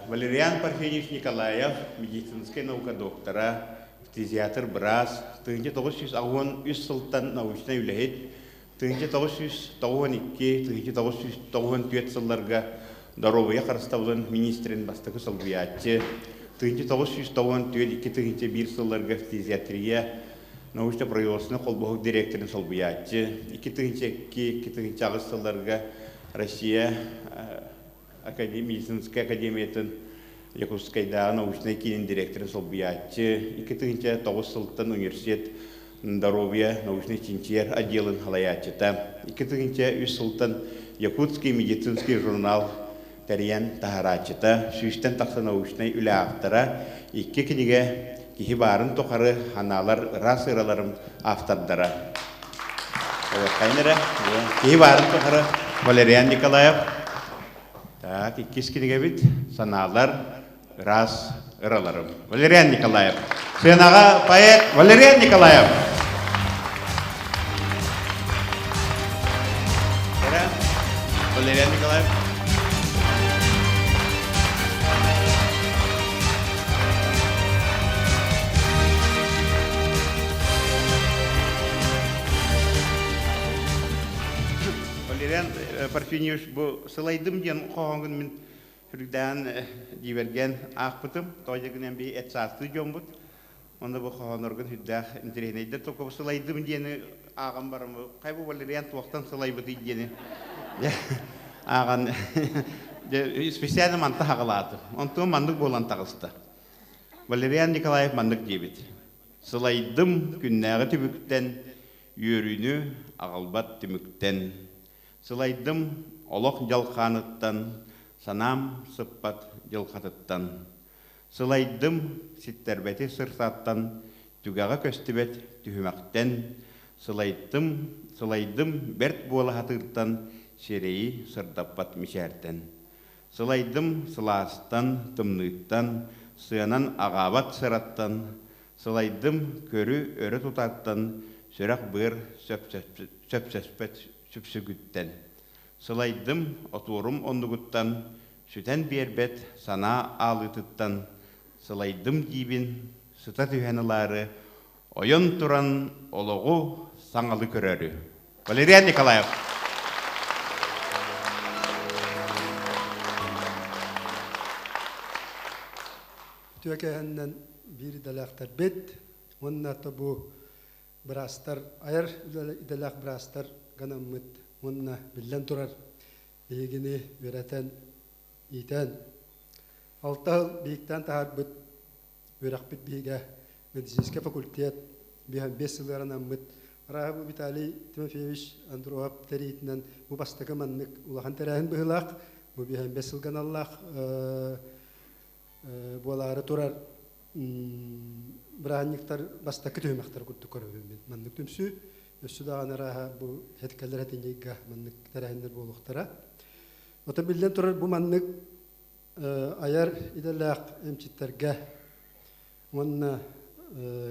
Валериан Николаев, медицинская наука доктора, фтизиатр быраас. 1993 сылтан научна үләйет. 1992-1994 сылларға Даровая Харставлан министрин бастакы солуйааччы, 1994-2001 сылларга фтизиатрия научно-производственный колбоһук директорын солуйааччы, 2002-2003 сылларга Россия медицинская академиятын Якутскайда научный кинин директорын солуйааччы, 2009 сылтан университет Здоровья научный чинчер отделын халаячыта, 2003 сылтан Якутский медицинский журнал Тариян тахарачыта, сүйістен тақса научный үлэлээх икки книге кихи барын тоқары ханалар рас ыраларым автордара. Кихи барын тоқары Валериан Николаев. Так, иккис книге бит саналар рас ыраларым. Валериан Николаев. Сынаға поэт Валериан Николаев. Валериан Николаев. Валериан Парфеневич бұл сылайдым ден қоғанғын мен хүргден диберген ақпытым, тойдегінен бей әтсасты жон бұд. Онда бұл қоғанырғын хүрдәқ интеренейді тоқы сылайдым дені ағам барым. Қайбы Валериан туақтан сылай бұд дені. Аған специально манты ағылады. Онтығы мандық болан тағысты. Валериан Николаев мандық дебет. Сылайдым күннәғы түбіктен, үйіріні ағылбат түміктен. Сылайдым олох жалқаныттан, санам сыппат жалқатыттан. Сылайдым ситтербеті сырсаттан, түгәға көстібет түхімәқтен. Сылайдым берт болы хатырттан, серейі сырдаппат мишәртен. Сылайдым сыластан, тымныттан, сыянан ағабат сыраттан. Сылайдым көрі өрі тұтаттан, сөрақ бұр сөпсәспет сүпсүгіттен. Сылайдым отурым ондығыттан, сүтен бербет сана алытыттан. Сылайдым дейбін сыта түйәнілары, ойын тұран олығы саңалы көрәрі. Валериан Николаев. Түйәкәһәннән бири дәләқтар бет, онна табу быраастар, айар дәләқ быраастар ганаммыт, онна биллән турар, бейгіні верәтән итән. Алтал бейіктен тағар бұд, өрәқ бит бейге медицинский факультет, бихан 5 сылларын аммыт. Рахабу Виталий Андросов терийэтинен бу бастакы маннык улахан терәһин быһылаах, бу бихан 5 сылган Аллах буалары турар быраанниктар бастакы төймәхтар курдук көрөбүн. Маннык түмсү өссү дагана раха бу хеткелер хетинжейга маннык терәһиндер болуктара. Ота билден турар бу маннык Айар иделләк эмчиттерге онна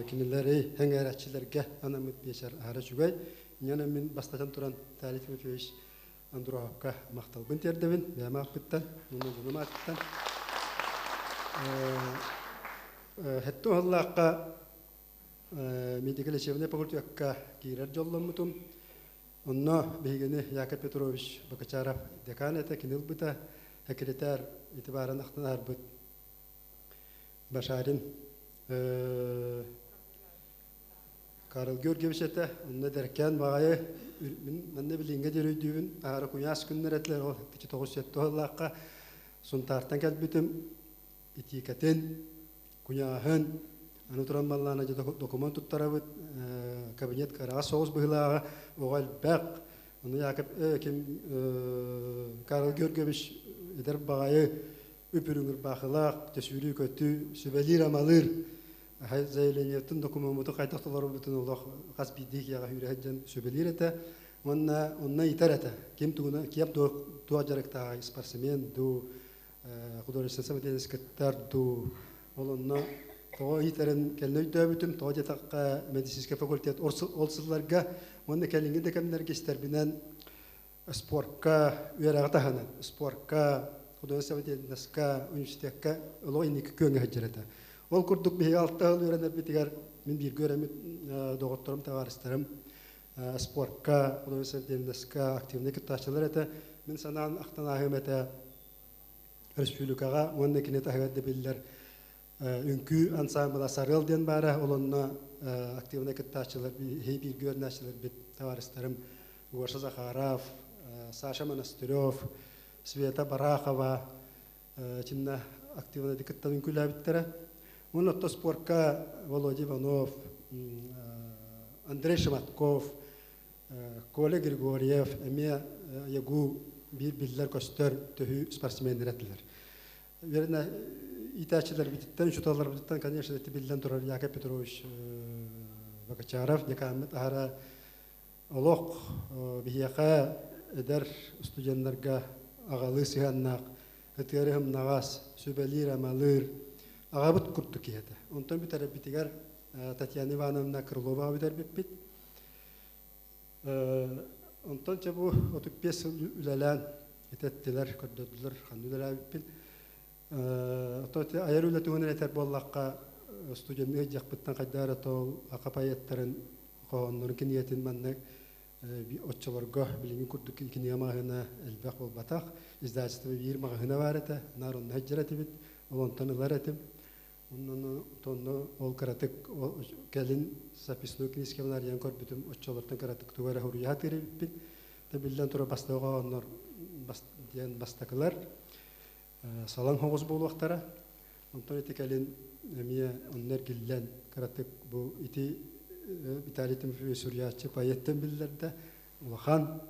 кинилери эрчимэ анамыт бешар ара жүгәй. Яна мен бастатан туран Виталий Андросовка макталбын тердебин, бәма акыттан, муну жума аттан. Хетто Аллахка медицина факультетка кирер жолломутум. Онно бегене Яков Петрович Бакачаров декан это кинилбыта секретарь итибаран ахтанар бут Башарин Карл Георгиевич это онно деркен багай менне билинге дөрөйдүбүн ара куяс күннәр этләр ул 907 Аллахка сунтартан калбитим этикатен куяһын аны туран баллана документ туттарабыт кабинет кара соус быйлага огал бак аны Яков ким Карл Георгиевич идер багай үпүрүңүр бахылак төсүрү көтү сүбелир амалыр зайленетин документу кайтактылар бүтүн Олох каспидик яга хүрәҗән сүбелир эте онна итәрәтә ким тугына киеп туа жарыкта спортсмен ду художественный самодеятельность ду олонна то итәрен келнөйдө бүтүн то жатакка медицинский факультет олсыларга онна келинге декемнерге истербинен спортка уярагатахана спортка художественный самодеятельность университетка олойник көңө хаҗырата. Ол курдук бии 6 жыл үйренер битигер мен бир көрөмүт докторум товарищтарым спортка, университетка активный кытачылар это мен санан актанагым это республикага онда кинете хагады биллер үнкү ансамбл асарыл ден бара олонна активный кытачылар бир көрнәчләр бит товарищтарым Гоша Захаров, Саша Монастырев, Света Барахова чинна активный кыттан үнкүләр биттер. Он от спортка Володя Иванов, Андрей Шаматков, Коля Григорьев, Эмия Ягу биллер костер төһү спортсменнер этлер. Верно, итачылар биттен, шуталар биттен, конечно, эти биллен турар Яков Петрович Бакачаров, декамет ара Олох бияка эдер студентлерге агалы сыганнак, этәрем нагас, сүбелир амалыр агабыт курту киһәтә. Онтан бит арабитигәр Татьяна Ивановна Крылова бит арбит. Онтан чабу отып пес үләлән итәттеләр, кырдыдылар, ханнылар бит. Тоты Айар үлә туһунан әтәр боллакка студентны якпыттан кайдара тол акапаяттарын кооннор киниятин манны отчыларга билими курту киниямагына элбак болбатак. Издательство бир магына бар әтә, нарун хаҗраты бит. Онтан лар әтем. Оннан тонно ол каратык келин записной книжке бар ян көрбүтүм отчолордон каратык тугара хуруят кериппин. Табилдан тура бастага оннор бастакалар. Салан хогуз болуктара. Онтан этекелин эмие оннер гиллен каратык бу ити Виталий суруйааччы поэттен биллерде улахан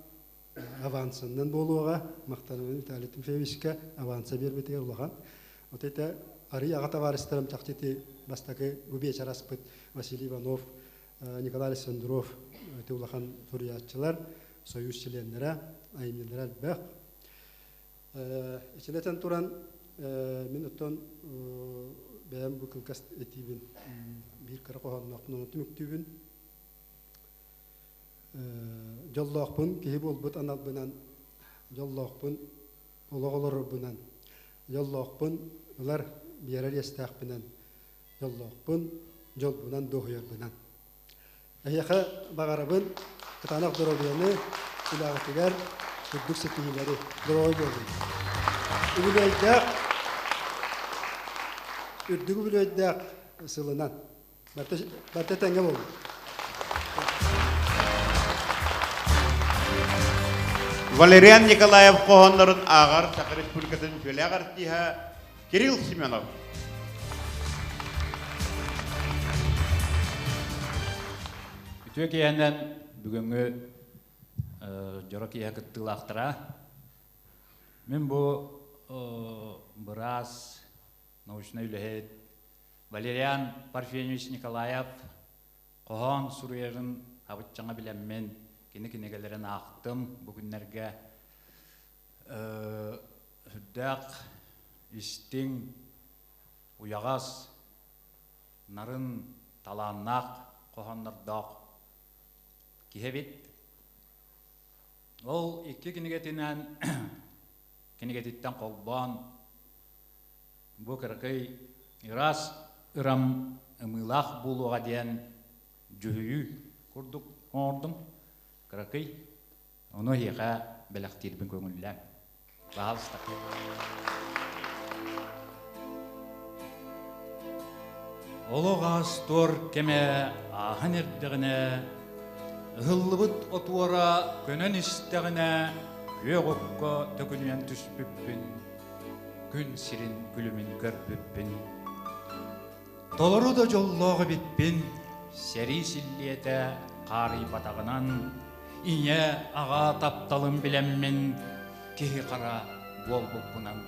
авансындан болуга мактанып Виталий Тимофеевичке аванса бербетер улахан. Вот это ари агата варыстарым чактети бастакы губечараспыт Василий Иванов, Николай Александров, теулахан суруйааччылар, союз членлери, айнелер бак. Ичинетен туран минуттон бәям бу кылкас этибин бир кара кохоннакны түмүктүбүн. Жоллоокпун киһи болбут аналбынан, жоллоокпун ологолорбунан. Жоллоокпун улар биерер естаакпынан. Жоллоокпун жолбунан дохуярбынан. Аяха багарабын кытанак доробияны улагатыгар күдүк сетиилери дорой болду. Үрдүгү билөйдәк сылынан. Барта тәңгә болду. Валериан Николаев кохоннорун агар Сахар Республикатын жөләгәр тиһә Кирилл Семенов. Түйекейәнен бүгінгі Дьоро киэһэ кыттылақтыра. Мен бұл быраас научный үлэлээх Валериан Николаев қоған суруйааччыларын абытчаңа білеммен кені-кенегелерін ақтым бүгінлерге хүддәқ істің уяғас нарын таланнақ қоғаннардақ киһэбит. Ол икки кенегетиттен қолбан бұл кіркей ирас ырам ымылақ болуға дейін жүхүйі көрдік ордым кіркей оны еға бәліқтербін көңілі бағалыстық. Олох астор кеме ахын ердігіне ғылыбыт отуара көнен істігіне көк оққа төкінен түспіппін, күн сирин күлімін көрпіппін. Толыру да жоллағы бітпін, сәрі сіллиеті қари батағынан, ине аға тапталым білеммен, кеғі қара бол бұппынан.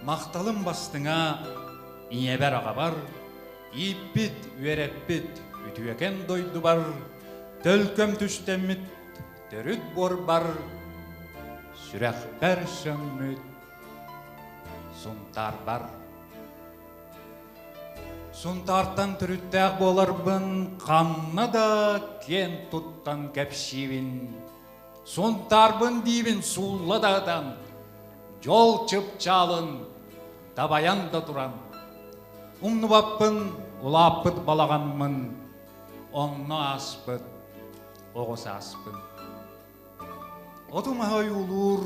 Мақталым бастыңа, ине бәр аға бар, иппіт, өреппіт, үтуекен дойду бар, төлкөм түштемміт, төрүт бор бар, сүрәқ бәр сөмміт, сұнтар бар. Сұнтартан түріттәқ боларбын, қанна да кен тұттан кәпшивін. Сұнтарбын дейбін суллададан, жол чып чалын, табаян да туран. Умны баппын, улаппыт балағанмын, онны аспыт, оғыс аспын. Отума ойулур,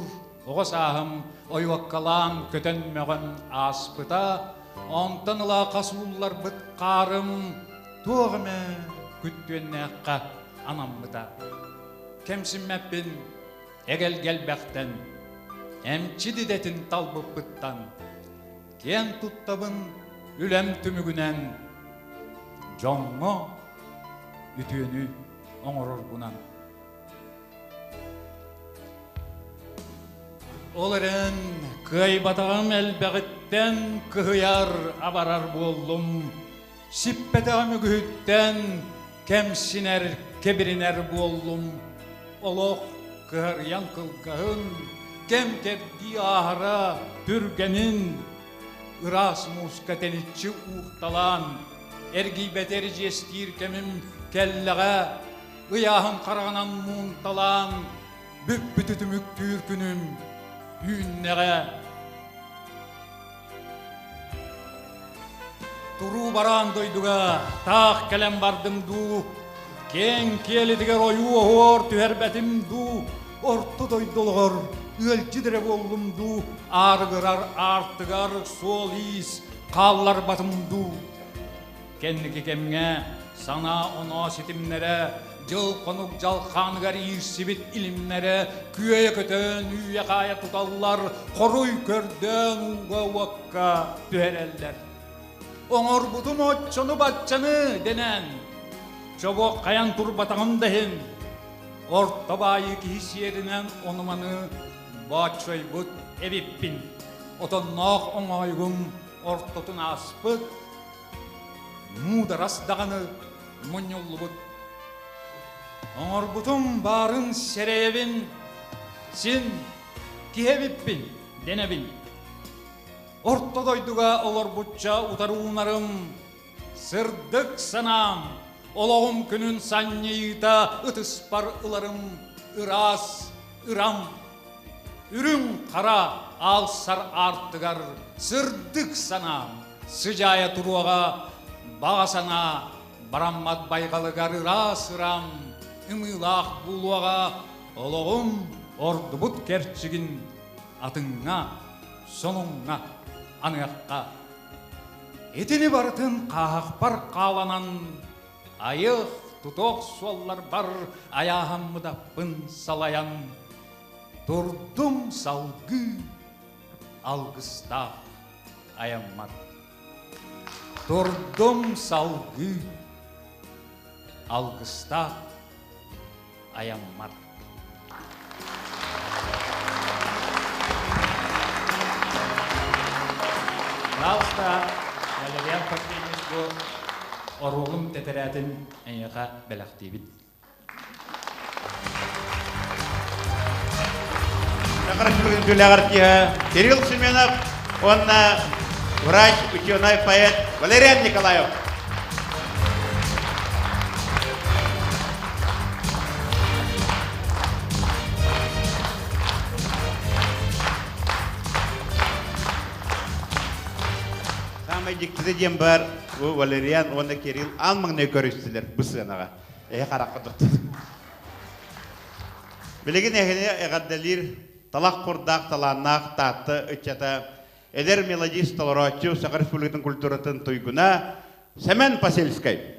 оғыс ағым, ойуаққалан көтенмеғын аспыта, онтан ыла қасулар бұт қарым, тоғыме күттуеннеққа анамбыта. Кемсіммәппін, әгел-гел бәқтен, әмчі дедетін талбып бұттан, кен тұттабын үлем түмігінен, жоңғы үтіені оңырыр бұнан. Оларын көй батағым әлбәғіттен күйар абарар болым, сиппетағым үгіттен кәмсінер кебірінер болым. Олох көр янқылғығын, кем-кебді ағыра түргенін, ырас муска тенітші уқталан, әргей бәтер жестір кемім кәлліға, ұяғын қарағанан мұнталан, бүк-бүтүтімік түркінім, үйіннеғе. Туру баран дойдуға, тақ кәлем бардым ду, кен келедігер ойу оғыр түхербәтім ду, орты дойдолғыр, өлчідірі болым ду, арғырар артығар сол ис, қаллар батым ду. Кенники кемге, сана оно сетімнері, жыл қонук жалқанығар ирсибит илимнері, күйе көтен үйе қая тұталлар, қоруй көрден ұға уаққа түхерелдер. Оңыр бұтым отчыны батчаны денен, чобоқ қаян тұр батағым дәхін, орта-байы кейсерінен оныманы батшой бұт әбеппін, отоннақ оңайғым ортотын аспыт, мударас дағаны мұньолы бұт. Оңыр бұтым барын сәрейбін, сен киэбіппін, денебін. Орта дойдуға олар бұтча ұтаруынарым, сырдық санам, олағым күнін саннейіта ұтыспар ұларым, ырас, ырам, үрің қара алсар артығар, сырдық санам, сыжая тұруаға, бағасана, бараммат байғалығар ырас, ырам, ымылақ бұлуаға, олағым орды бұт керчігін атыңа, соныңа, аныққа. Етіні бартын қағық бар қаланан, айық тұтоқ суаллар бар, аяғым мұдаппын салаян. Тұрдым салғы, алғыста аяммат. Тұрдым салғы, алгыста аяммар. Лауста Валериан Николаев оруғым тетерәтін әйеға бәләқтейбіт. Кирилл Семенов, он врач, ученый поэт Валериан Николаев. Самый диктатор бар, Валериан, он Кирилл, алмыңны көрістілер, бұсынаға. Қарақы тұқты. Білеген әгіне әғаддалир, талақ құрдақ, таланақ, татты, үтчата, элер мелодист, солоаччы, Сақар Республикатын культуратын тойгуна, Семен Посельскай.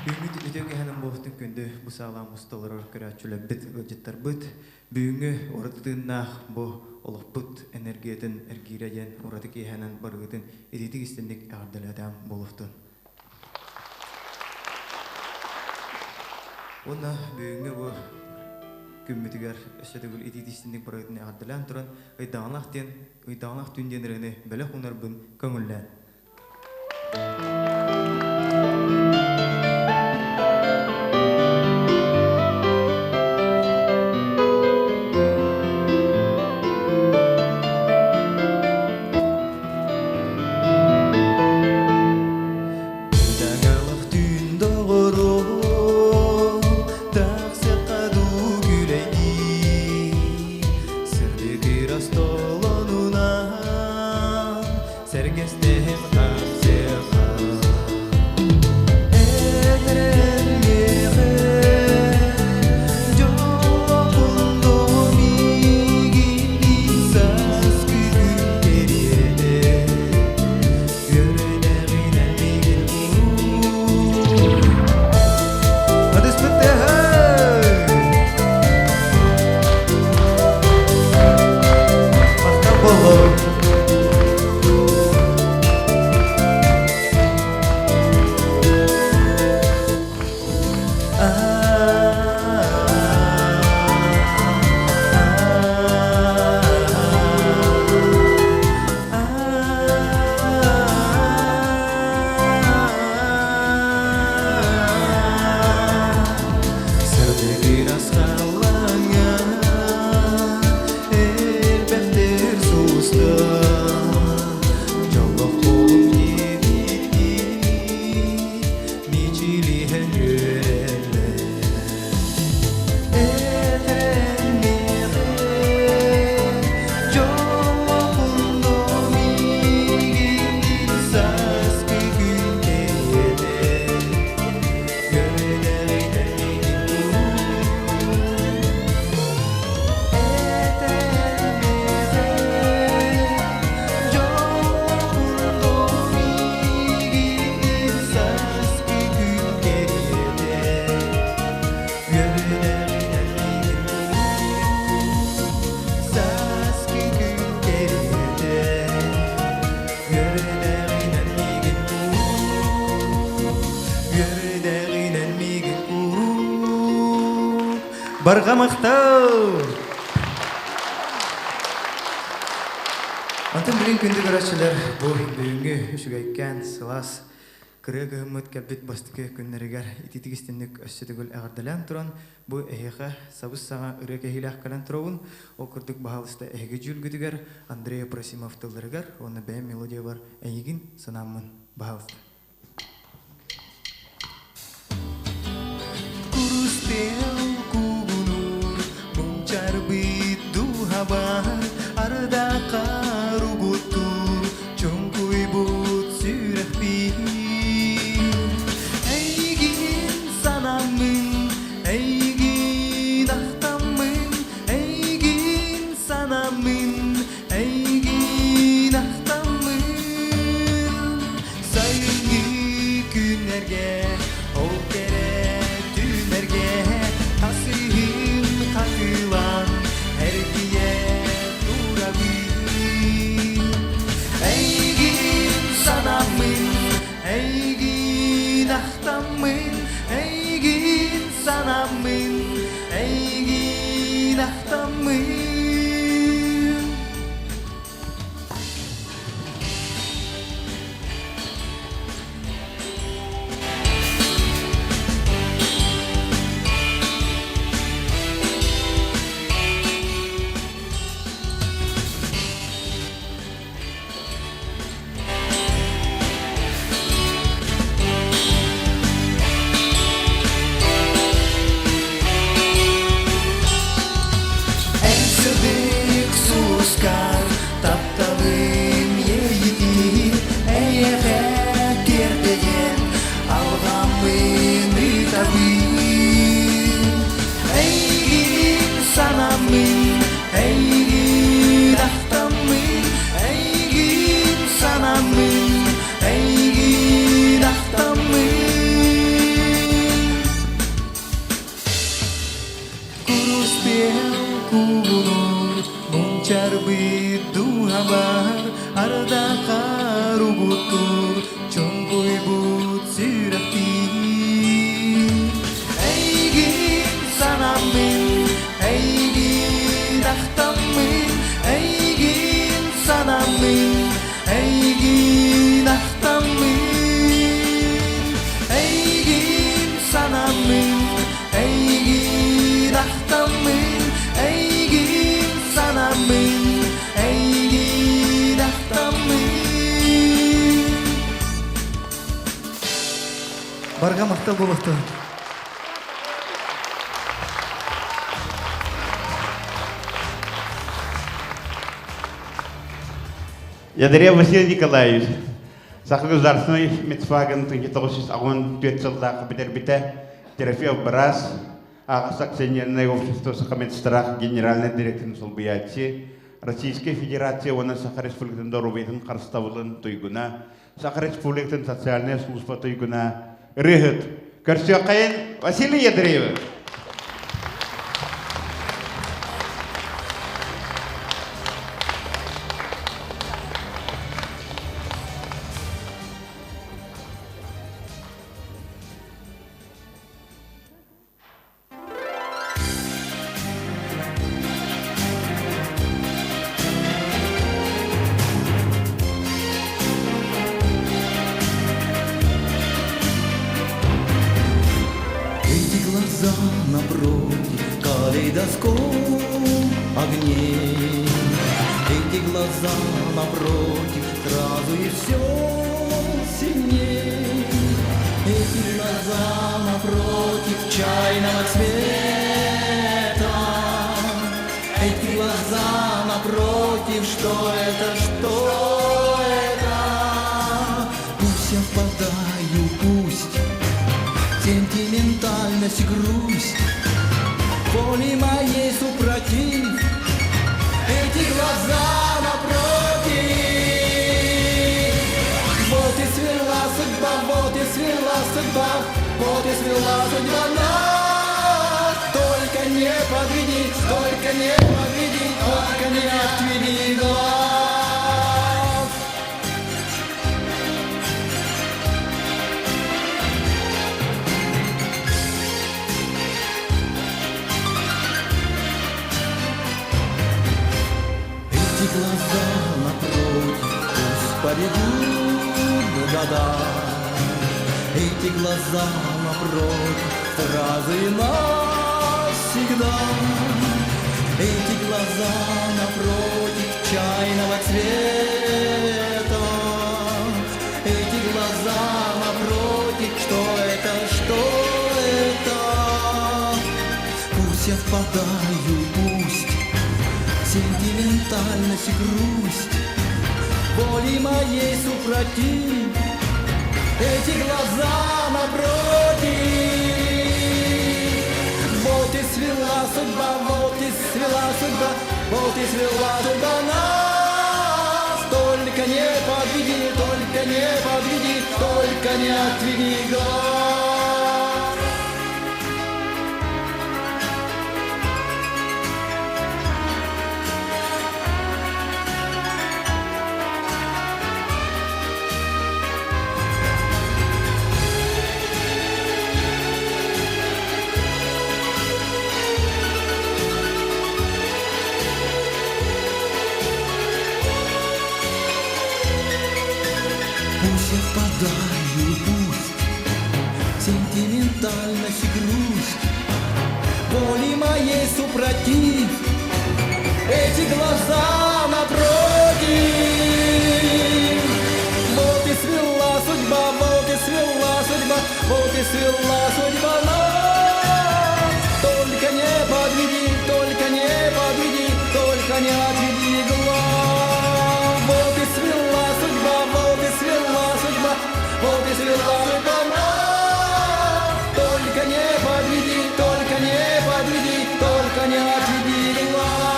Бүгінгі үдеуге әнім болықтың күнді бұсағылан мұсталырыр көрәтшілі біт ғылжеттар бұт, бүгінгі орытығыннақ бұл олық бұт энергиятын эргиирин орытық ехәнін барғытын едетік істендік әғардал адам болуқтын. Оны бүгінгі бұл күммітігер өсетігіл едетік істендік барғытын әғардалан тұран ұйдағанақ түнденіріні бәлі қонар бұн көңіллән. Барғамақтау! Антын білін күнді көрәтшілер бұл бүгінгі үшігайкен сылас кірегі үміт кәббет бастықы күннерігер итетік істемдік өссетігіл әғардалан тұран бұл әйеға сабыз саңа үрек әйілі аққалан тұрауын ол күрдік бағалысты әйге жүлгідігер Андрея Просимов тылдырығар оны бәйім мелодия бар әйегін санамын бағалысты. Arada karu butur, cungkui but sürek bir. Eygin sanamın, eygin ahtamın, eygin sanamın, eygin ahtamın. Sayıngı günlerge, o kere dünerge, tasihim katılan. Eygin sanamın, eygin ахтамын, эйгин санамын, эйгин ахтамын. Барга мақтал болықты. Ядреев Василий Николаевич, сахгосударственный медфаген 1904 жылдағы бітер-біті терапия быраас, ағас акционерное общество сахамедстрах генеральный директор суруйааччы, Российской Федерации, оны Саха Республикатын Дорубейтін қарыстауылын тойгуна, Саха Республикатын социальная служба тойгуна, Рыгыт. Көрсөкайын Василий Ядреев. Напротив калейдоскоп огней. Эти глаза напротив сразу и все сильней. Эти глаза напротив чайного цвета. Эти глаза напротив, что это, что это? Пусть я впадаю, пусть сентиментальность и грусть воли моей супротив. Эти глаза напротив. Вот и свела судьба, вот и свела судьба, вот и свела судьба нас. Только не подведи, только не подведи, только не отведи глаз. Глаза напротив, пусть поведут года. Эти глаза напротив, сразу и навсегда. Эти глаза напротив чайного цвета. Эти глаза напротив, что это, что это? Пусть я впадаю, пусть сентиментальность и грусть воли моей супротив. Эти глаза напротив. Вот и свела судьба, вот и свела судьба, вот и свела судьба нас. Только не подведи, только не подведи, только не отведи глаз. сентиментальность и грусть, воли моей супротив, эти глаза напротив. Вот и свела судьба, вот и свела судьба, вот и свела судьба нас. Только не подведи, только не подведи, только не отведи глаз. Вот и свела судьба, вот и свела судьба, вот и свела судьба нас. Только не подведи, только не подведи, только не отведи глаз.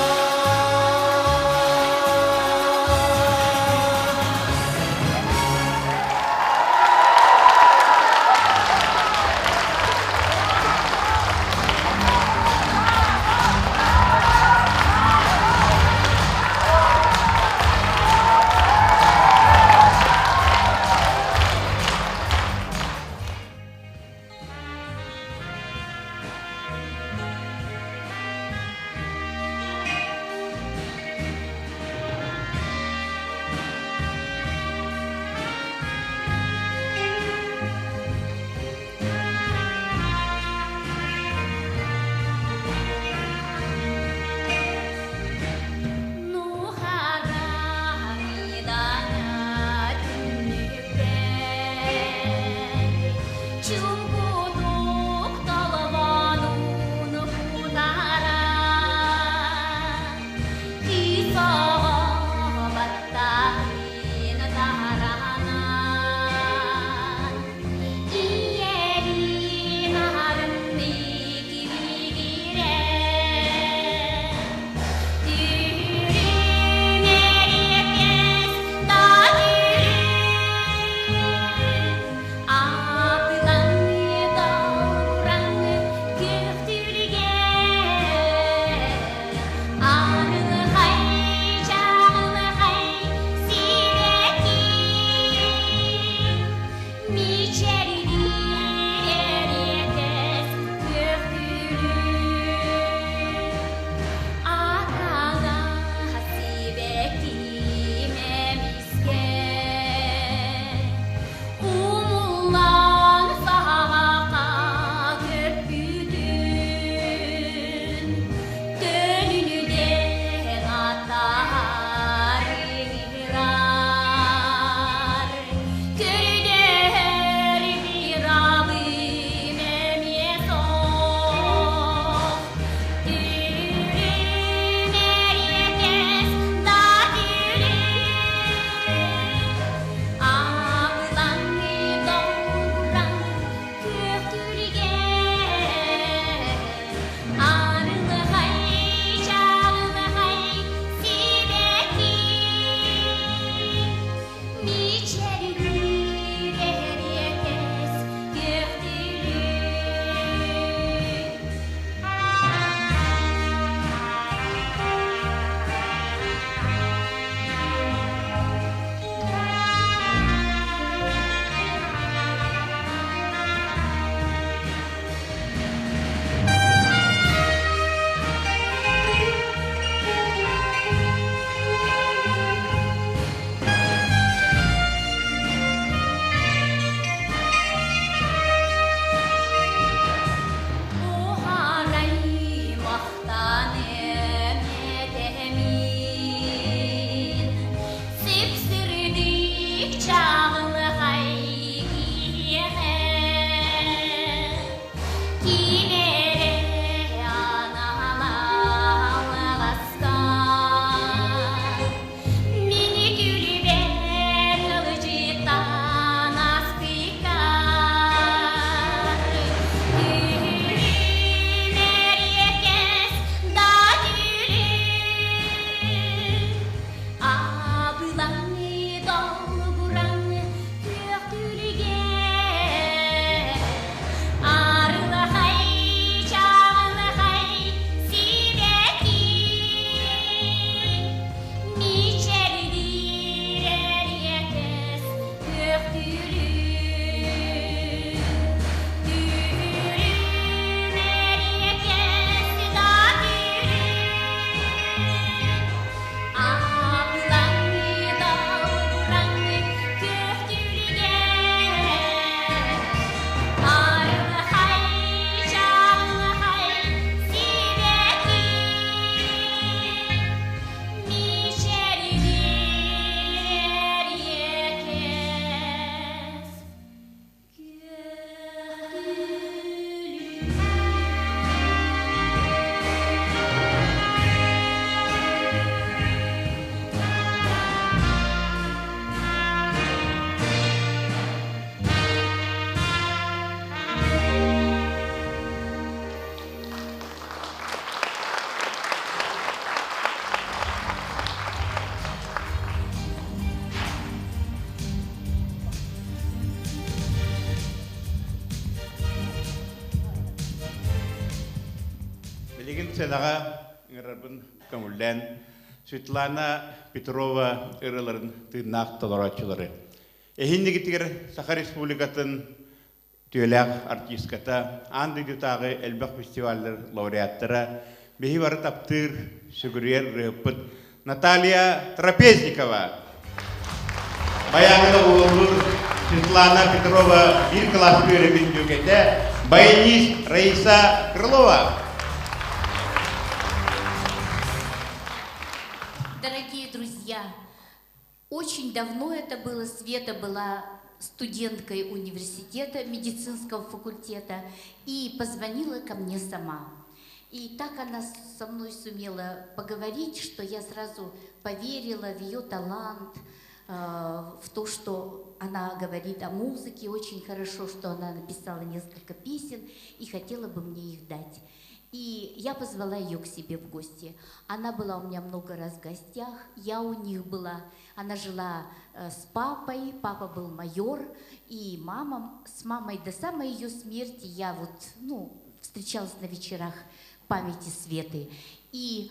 Егин селага ыңырарбын көңүлден Светлана Петрова ырыларын тыыннаах толорачылары. Эхиннигитигер Саха Республикатын түйеләк артистката, анды дютағы әлбәк фестивальдер лауреаттары, бейі бары таптыр, сүгірер рыппыт Наталья Трапезникова. Баяғыда олыр Светлана Петрова бір класс көрімін жүгеті, баянист Раиса Крылова. Дорогие друзья, очень давно это было, Света была студенткой университета, медицинского факультета, и позвонила ко мне сама. И так она со мной сумела поговорить, что я сразу поверила в ее талант, в то, что она говорит о музыке очень хорошо, что она написала несколько песен и хотела бы мне их дать. И я позвала ее к себе в гости. Она была у меня много раз в гостях, я у них была. Она жила с папой, папа был майор, и с мамой до самой ее смерти я встречалась на вечерах памяти Светы. И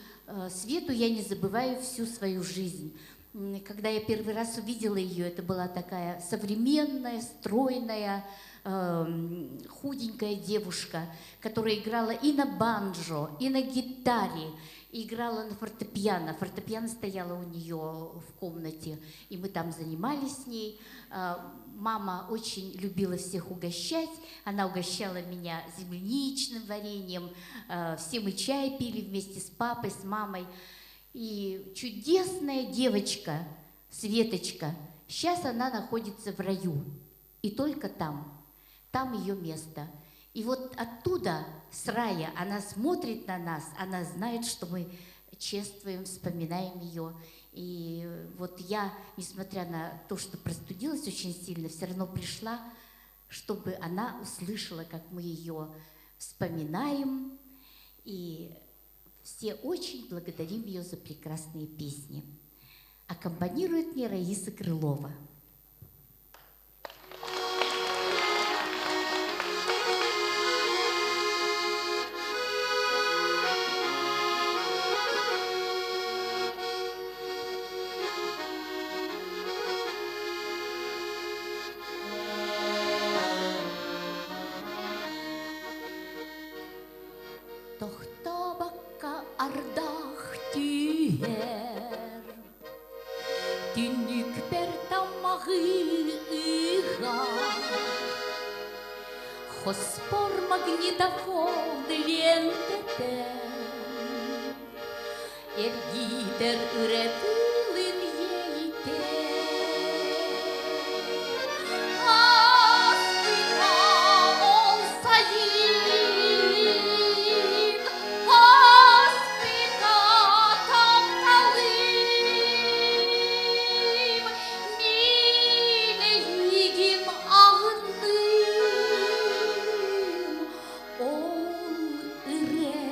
Свету я не забываю всю свою жизнь. Когда я первый раз увидела ее, это была такая современная, стройная, худенькая девушка, которая играла и на банджо, и на гитаре, и играла на фортепиано. Фортепиано стояло у нее в комнате, и мы там занимались с ней. Мама очень любила всех угощать. Она угощала меня земляничным вареньем. Все мы чай пили вместе с папой, с мамой. И чудесная девочка, Светочка, сейчас она находится в раю. И только там ее место. И вот оттуда, с рая, она смотрит на нас, она знает, что мы чествуем, вспоминаем ее. И вот я, несмотря на то, что простудилась очень сильно, все равно пришла, чтобы она услышала, как мы ее вспоминаем. И все очень благодарим ее за прекрасные песни. Аккомпанирует мне Раиса Крылова. Хоспор магнитофон лентете, эргиир үретилин ейте. Аспина олсайын, аспина тапталым, мине егим ағыным, ол үретилынан.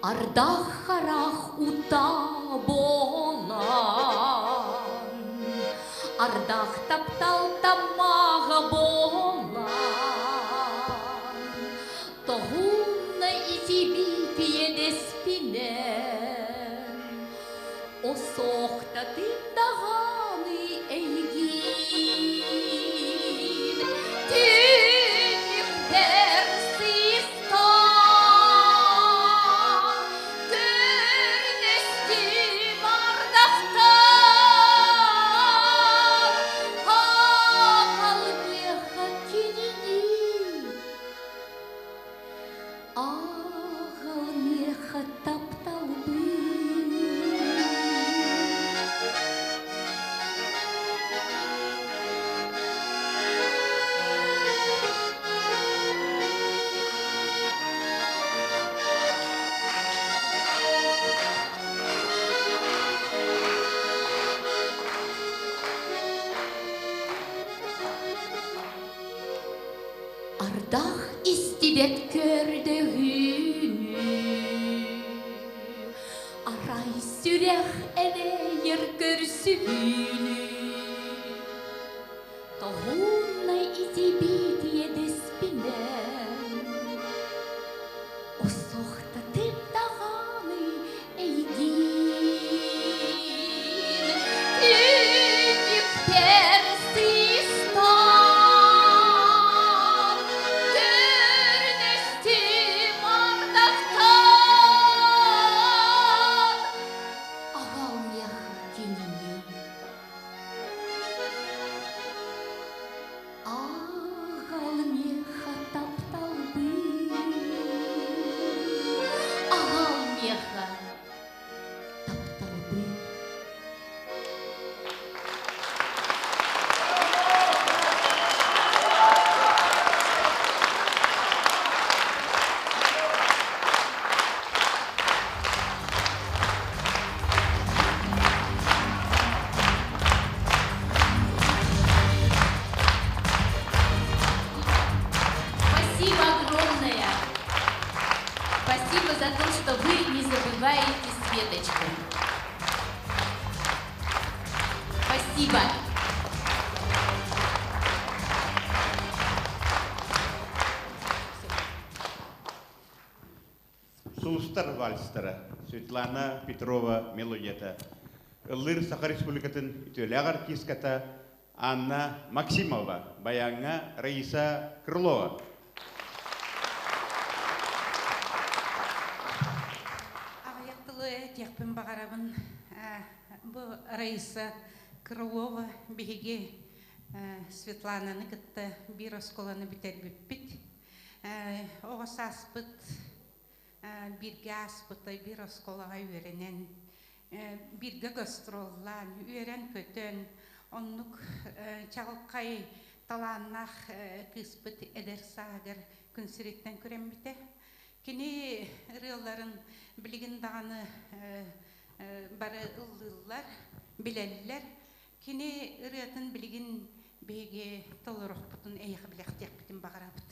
Ардах харах ута болан, ардах таптал тамага болан, тогунна итиби пиедеспинен, осохта тындаганы эйгин, тинник персистан, көрнести мардахтан, ағалмеха кинини, ағалмеха тапталбы. Ардах истибет көрдөгүнү, сүрэх эрейер көрсүгүлү. Туһунай итибит едеспинен. Осохта тыптаганы эйгин. Түйіп терсистан. Көрнестим ардактан. Агал мех кенене. Агал меха тапталбы. Агал меха тапталбы. Спасибо огромное. Спасибо за то, что вы не забываете Светочку. Спасибо. Сулустар вальстары. Светлана Петрова мелодията. Ыллыр Саха Республикатын үтөләг артистката Анна Максимова. Баяңа Раиса Крылова. Аяқтылы текпін бағарабын. Бұл Раиса Крылова беге Светлананы кітті бір осколаны бітер біппіт. Оғыс аспыт, бірге аспыты бір осколаға үйеренен. Бірге гастроллан, үйерен көтен, оннук чалқай таланнақ кыспыт эдер сағыр күнсіреттен көрем біте. Кені рылларын білген дағаны бары ұлылар, білелілер. Кені рыатын білген беге толырық бұтын әйіғі білектек бітін бағара бұт.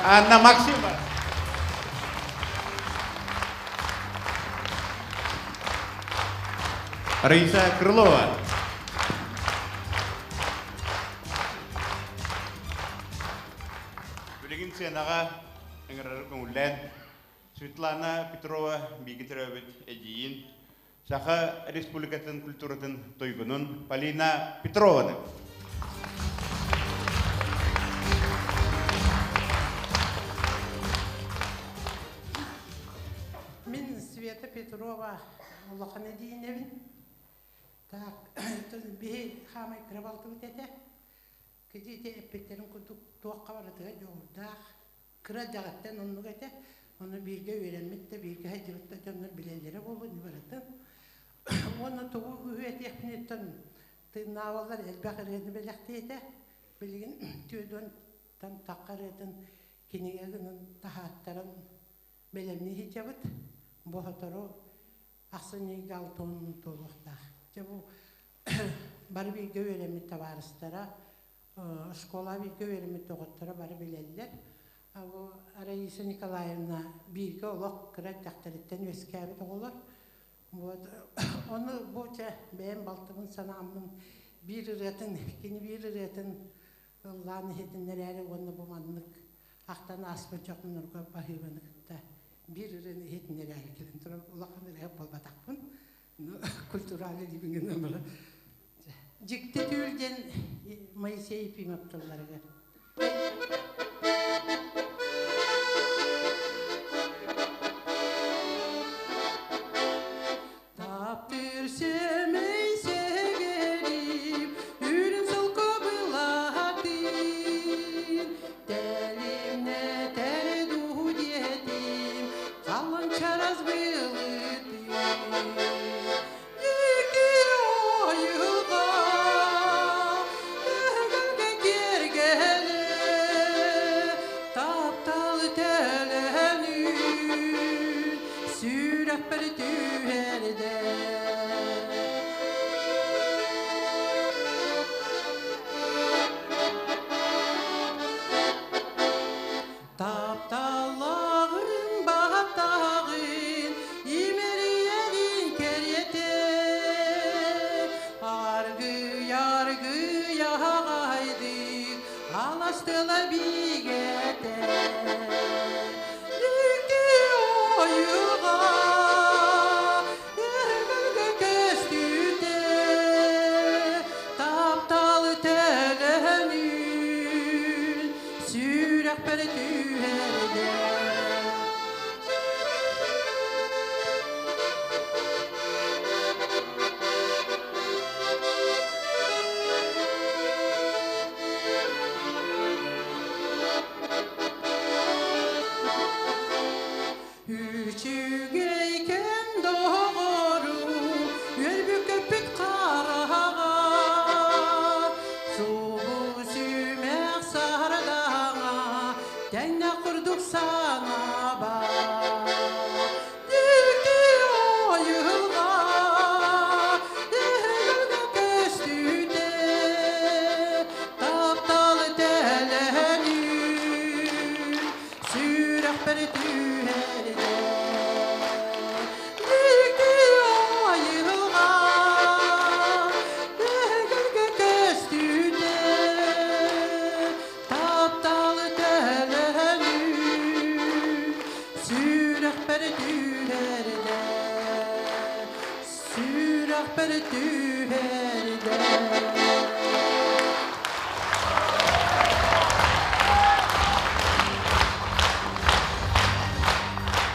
Анна Максимова. Раиса Крылова. Білігін сенаға ыңырары көңілден Светлана Петрова бейгітерөбіт әдейін Саха Республикатын культуратын тойгунун Полина Петрованы. Мен Света Петрова Олохана дейіневін. Так, бей хамай кірабалты өтеді. Кедейде әппеттерін күдік туаққа баратыға жоғырдақ. Кіра жағаттан оны қайты. Оны бірге өйренметті, бірге хайдыбытта жонлар білелері болу не баратын. Оны тұғы өйет екпінеттен тыңнауалар әлбәқ әрені біләқті еді. Білген түйден там таққар етін кенегегінің тахаттарын белемне хитябыт. Бұғытыру ақсынеге алтуының толуқтақ. Жабу бар бірге өйренметті барыстара, школа бірге өйренметті оғыттара бары білелер. Раиса Николаевна бірге олық кірет жақтареттен өскәбі оғылыр. Оны бұлча бәйім балтығын санамын бір үретін, кені бір үретін ұлланы хетінлер әрі оны бұманлық ақтаны аспы жоқын ұрға бағиванықта бір үрені хетінлер әрі келін тұрып ұлақын әрі болбатақпын. Культуралы дебіңін өмірі. Жікті түйілден Моисей пимаптыларға.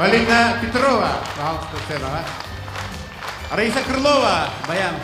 Полина Петрова, пожалуйста, сцена. Раиса Крылова, баян.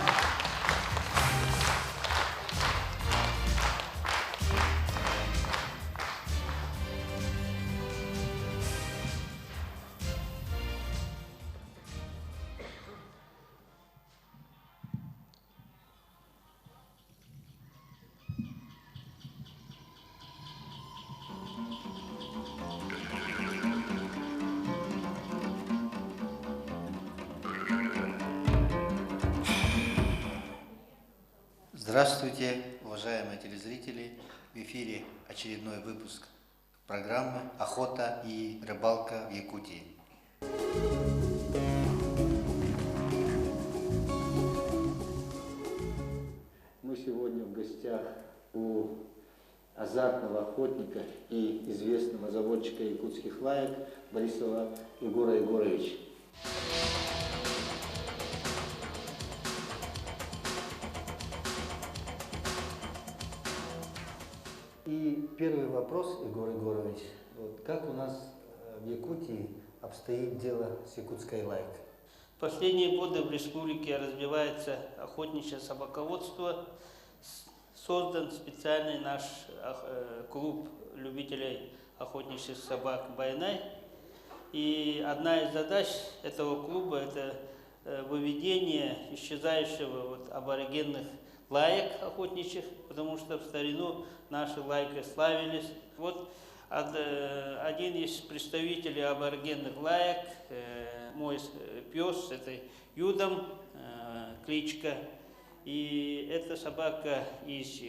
Здравствуйте, уважаемые телезрители! В эфире очередной выпуск программы «Охота и рыбалка в Якутии». Мы сегодня в гостях у азартного охотника и известного заводчика якутских лаек Борисова Егора Егоровича. И первый вопрос, Егор Егорович, вот как у нас в Якутии обстоит дело с якутской лайкой? В последние годы в республике развивается охотничье собаководство. Создан специальный наш клуб любителей охотничьих собак «Байнай». И одна из задач этого клуба – это выведение исчезающего аборигенных лаек охотничьих, потому что в старину наши лайки славились. Вот один из представителей аборигенных лаек, мой пес, это Юдом, кличка. И эта собака из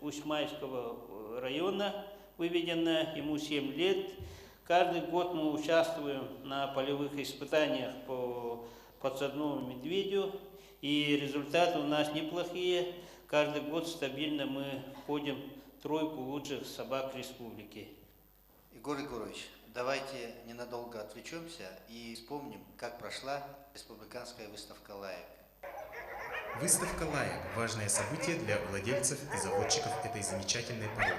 Усмайского района выведена, ему 7 лет. Каждый год мы участвуем на полевых испытаниях по подсадному медведю, и результаты у нас неплохие. Каждый год стабильно мы входим в тройку лучших собак республики. Егор Егорович, давайте ненадолго отвлечемся и вспомним, как прошла республиканская выставка лаек. Выставка лаек – важное событие для владельцев и заводчиков этой замечательной породы.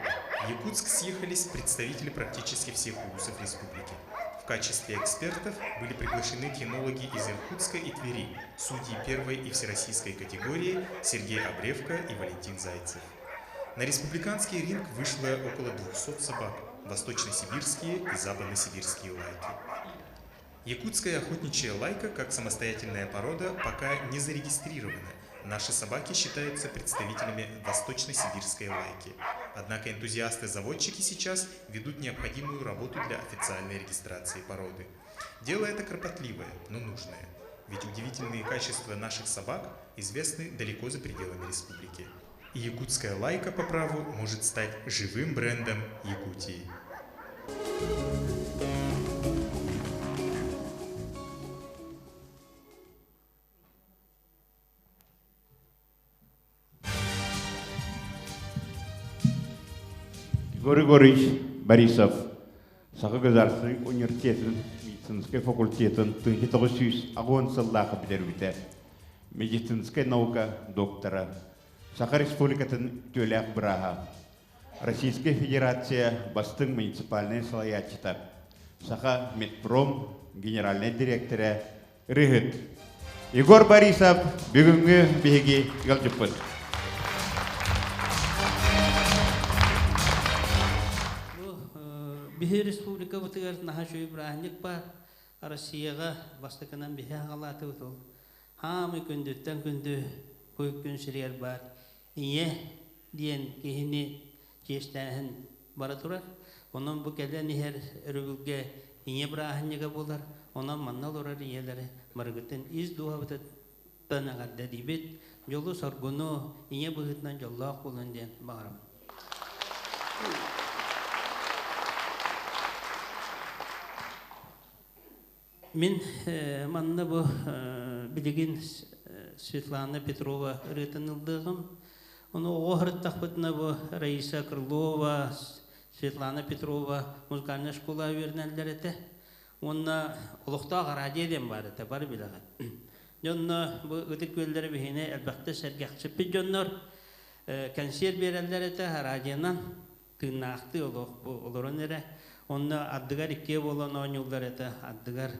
В Якутск съехались представители практически всех вузов республики. В качестве экспертов были приглашены кинологи из Иркутска и Твери, судьи первой и всероссийской категории Сергей Обревко и Валентин Зайцев. На республиканский ринг вышло около 200 собак, восточно-сибирские и западно-сибирские лайки. Якутская охотничья лайка, как самостоятельная порода, пока не зарегистрирована. Наши собаки считаются представителями восточно-сибирской лайки. Однако энтузиасты-заводчики сейчас ведут необходимую работу для официальной регистрации породы. Дело это кропотливое, но нужное. Ведь удивительные качества наших собак известны далеко за пределами республики. И якутская лайка по праву может стать живым брендом Якутии. Егор Егорович Борисов, Сахы государственный университетин, медицинский факультетин, 1900 сыллаха бедербите, медицинская наука доктора, Саха республикатын төләк быраха, Российская Федерация бастың муниципальный солояччылар, Саха медпром генеральный директоры Рыгыт. Егор Борисов бүгінгі беге елжіппін. Бихи республика бутыгар нахашуй брахник бар, Россияга бастыкынан бихи ағалаты бұтыл. Хамы күндіттен күнді көк күн сірер бар. Ие дейін кейіні жестәхін бара тұрар. Онын бұл кәлден ехер өрігілге ие брахнига болар. Онын маннал орар иелері маргыттен из дуha бұтыттан ағадда дейбет. Жолы соргуну ие бұғытынан жоллақ болын дейін бағарам. Мен манна бу билигин Светлана Петрова рытынылдығым. Оны оғырыттақ бұтына бу Раиса Крылова, Светлана Петрова музыкальная школа вернәлдер еті. Онна Олохта радиоден бар еті, бар біліғат. Жонна бу үтік көлдері бейіне әлбәқті сәргәқшіппі жоннар консерт берәлдер еті радионан тыңнақты Олох олырын әрі. Онна аддығар икке болан ойнылдар еті, аддығар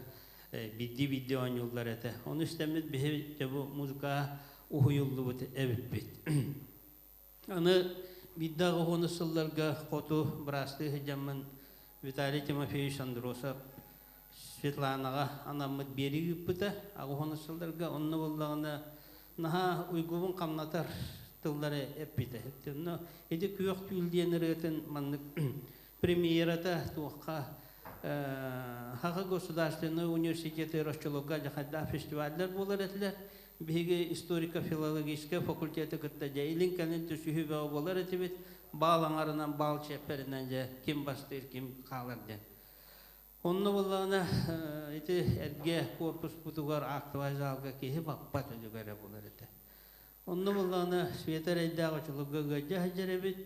бидди ойнылдар еті. Оны үстемет бейі жабу музыка ұхойылды бұты әбіп бет. Аны биддағы оны сылларға қоту быраасты хыджамын Виталий Андросов Светланаға анамыд берігіп бұты. Ағы оны сылларға онны болдағына наға ұйгуын қамнатар тылдары әп беті. Еде күйіқ түйілден ұрғытын маннық премьерата туаққа Хага государственный университеты расчелога жахадда фестивальдар болар этилер. Биги историко-филологический факультеты кытта жайлин канен түсүхүбө болар этибит. балаңарынан бал чепперінен же ким бастыр, ким қалыр ден. Онны болағына әрге корпус бұтығар актывай залға кейі бақпат өдігәрі болар еті. Онны болағына светер әйдағы чылығы ғаджа әжеребет,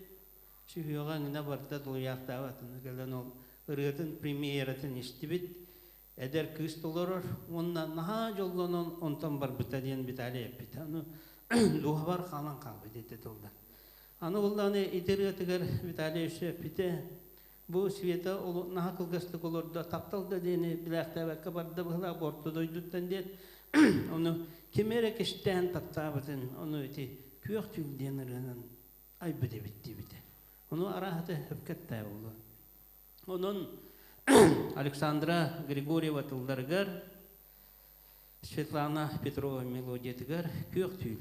сүйіғаңына барда дұлияқтаватын, кәлін ол ұрғытын премьератын істібет, әдер күст оларыр, онна наға жолғанын онтан бар бұтаден біталі әппет. Аны дуға бар қалан қалбет еті тұлдан. Аны болағына итерғатығар біталі өсі әппеті, бұл света наға қылғыстық оларда тапталды дені біләқтәвәкке барды бұғыла борты дойдуттан дед. Оны кемері кештен таптабытын, оны өте көк түлден ұрғанын ай бүде бітті біті. Оны арахаты өпкетті олды. Onun Александра Григорьева тылдаргар, Светлана Петрова мелодиятыгар көк түйіл.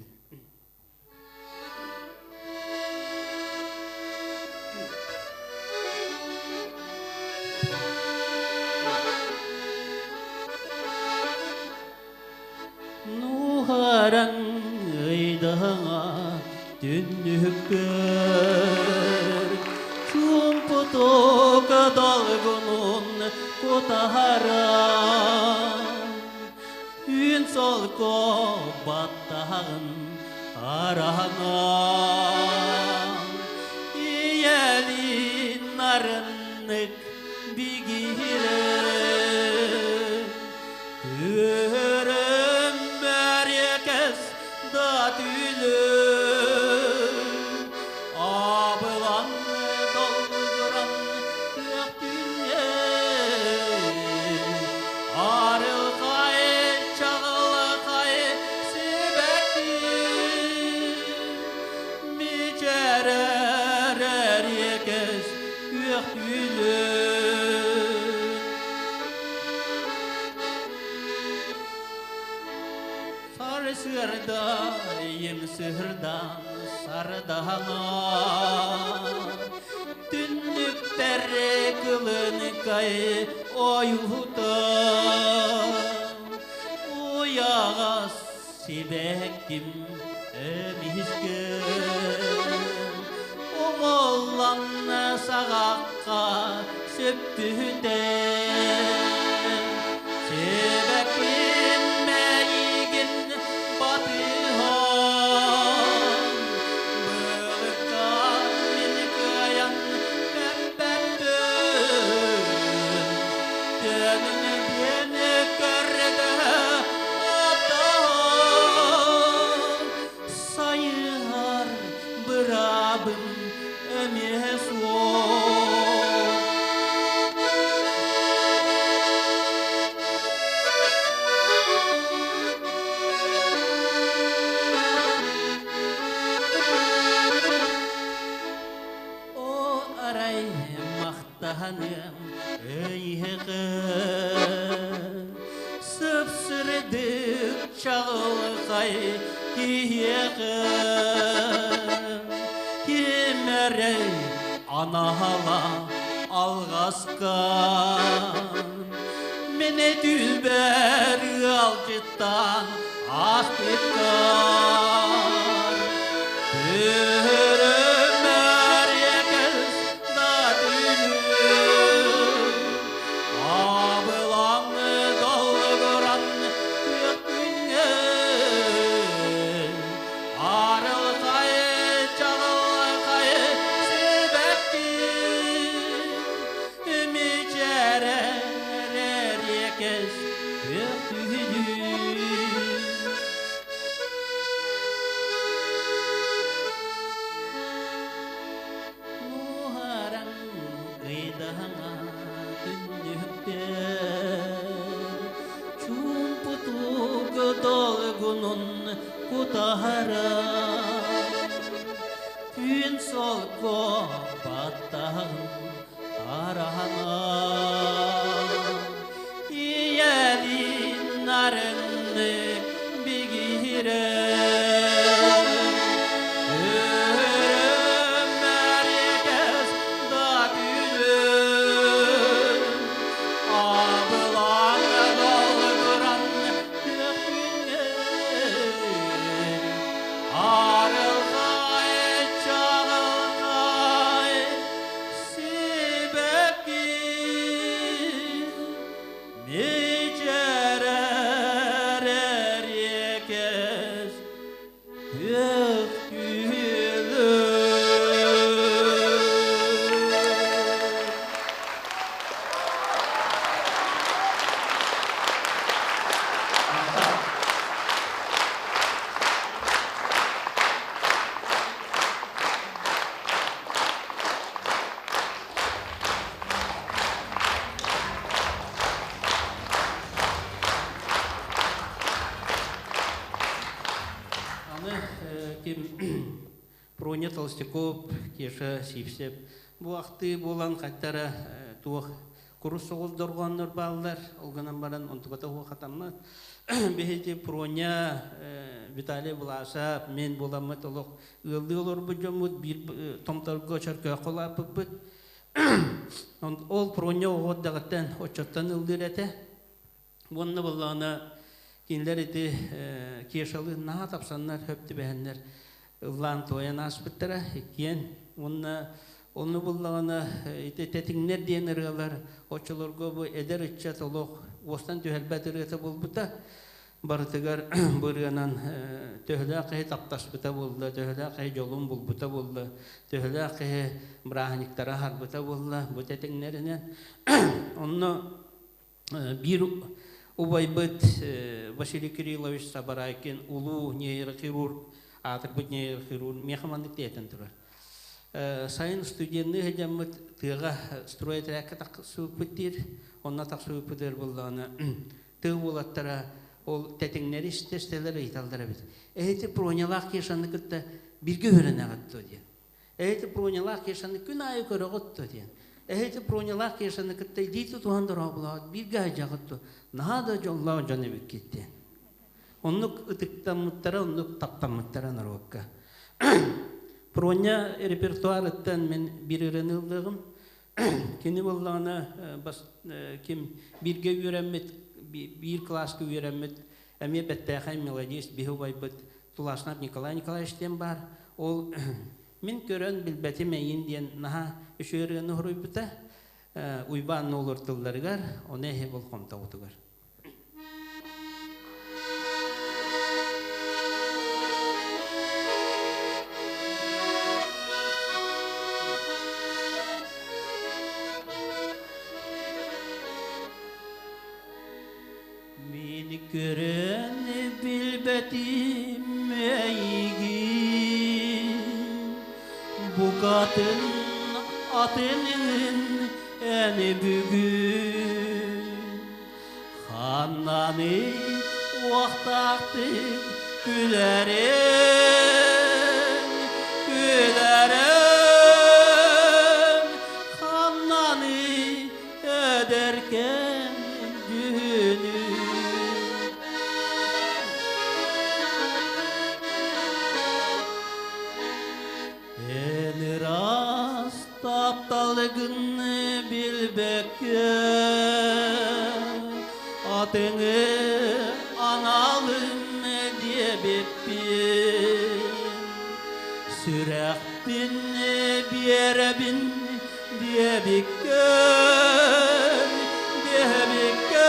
Нухаран ыйдаңа түннүккөр Чумпутука далгунун кутахаран Үн солко баттағын араңан Иелин нарыннык бигирен Көрім мәрекес да түлін Абылан долгыран көк түлін Арылқай, чағылқай себәктін Мечәрер әрекес көк түлін Сары сырда, ем сырдан сардаңа Түндіктері кылынықай ойута Ояғас себәккім өмізгін Оғыланны сағаққа сөптүден Себәккім мәйгін батыған Бұлықтан мен көян көмбәттін Төнін бені көрді атан Сайығар бұрабым өмес ол Арай мақтаным өйіғы Сұп-сүрдік чағылғай киеғі Кемәрі анағала алғасқан Мене дүлбәр алжыттан аспеттар Көрім әрекіз да түлін Абылаңы долғыран көк күнен Арылқай, чағылқай себәктін Мечәрер әрекіз көк түлін Нухаран ыйдаңа түннүктер Чумпутук долгунун кутахаран Күн солко баттағын араңан Иелин нарынны бигирен Көрім әрекес да түлін Абылан долғыран көк күнен Арылқай, чағылқай Прокопий Толстяков, киэһэ Сивцев. Бу акты болан каттара туох курус соголдоргоннор балдар, олганан баран онтугата хатамма. Бехете Прокопий Виталий Власов, мен боламат Олох. Ылдылор бужомут бир томторго чарка колапыппыт. Ол Прокопий огоддагаттан очоттан ылдырете. Бонна боллана кинлер ити киэшалы наа тапсаннар хөптү бэхеннер. Ыллан тоян аспыттара киен onu bulduğuna tetingler diyenler oçulur gobu eder içat Олох ostan tühelbetürete bulbuta barıtıgar bırınan tühelakı taptaşbıta buldu tühelakı yolun bulbuta buldu tühelakı brahniktara harbuta buldu bu tetinglerine onu bir ubayбыт Василий Кириллович Сабарайкин улу нейрохирург artık bu neyroхирург мехамандык дейтен турар. Сайын студентны хәҗәмәт тыга строить рәкәт супытир, онна так супытир булганы. Тыгы булаттара ол тәтеңнәр истәстәләр әйтәлдер бит. Әйте пронялак кешәнне китте бирге өренә гатты ди. Әйте пронялак кешәнне күн ай көрә гатты ди. Әйте пронялак кешәнне китте диту тугандыр абла бирге җагытты. Нада җолла җаны бит китте. Оннук ытыктамыттара, оннук таптамыттара нарокка. Проня репертуарыттан мен биреренилдигим кини боллана бас ким бирге үйренмет бир класска үйренмет эме беттахай мелодист бихубайбыт туласнап Николай Николаевичтен бар ол мен көрөн билбети мейин диен наха үшөрөнү хуруйбута уйбан олортулдаргар онехе болгон таутугар. Gören bilbetim eygin bu kadın atının eni bugün Hanani vaktaktı gülerim gülerim Hanani ederken günü Taptalığını bilbekke Atını analım diye beppin Sürektin bir yere bin diye bikkör Diye bikkör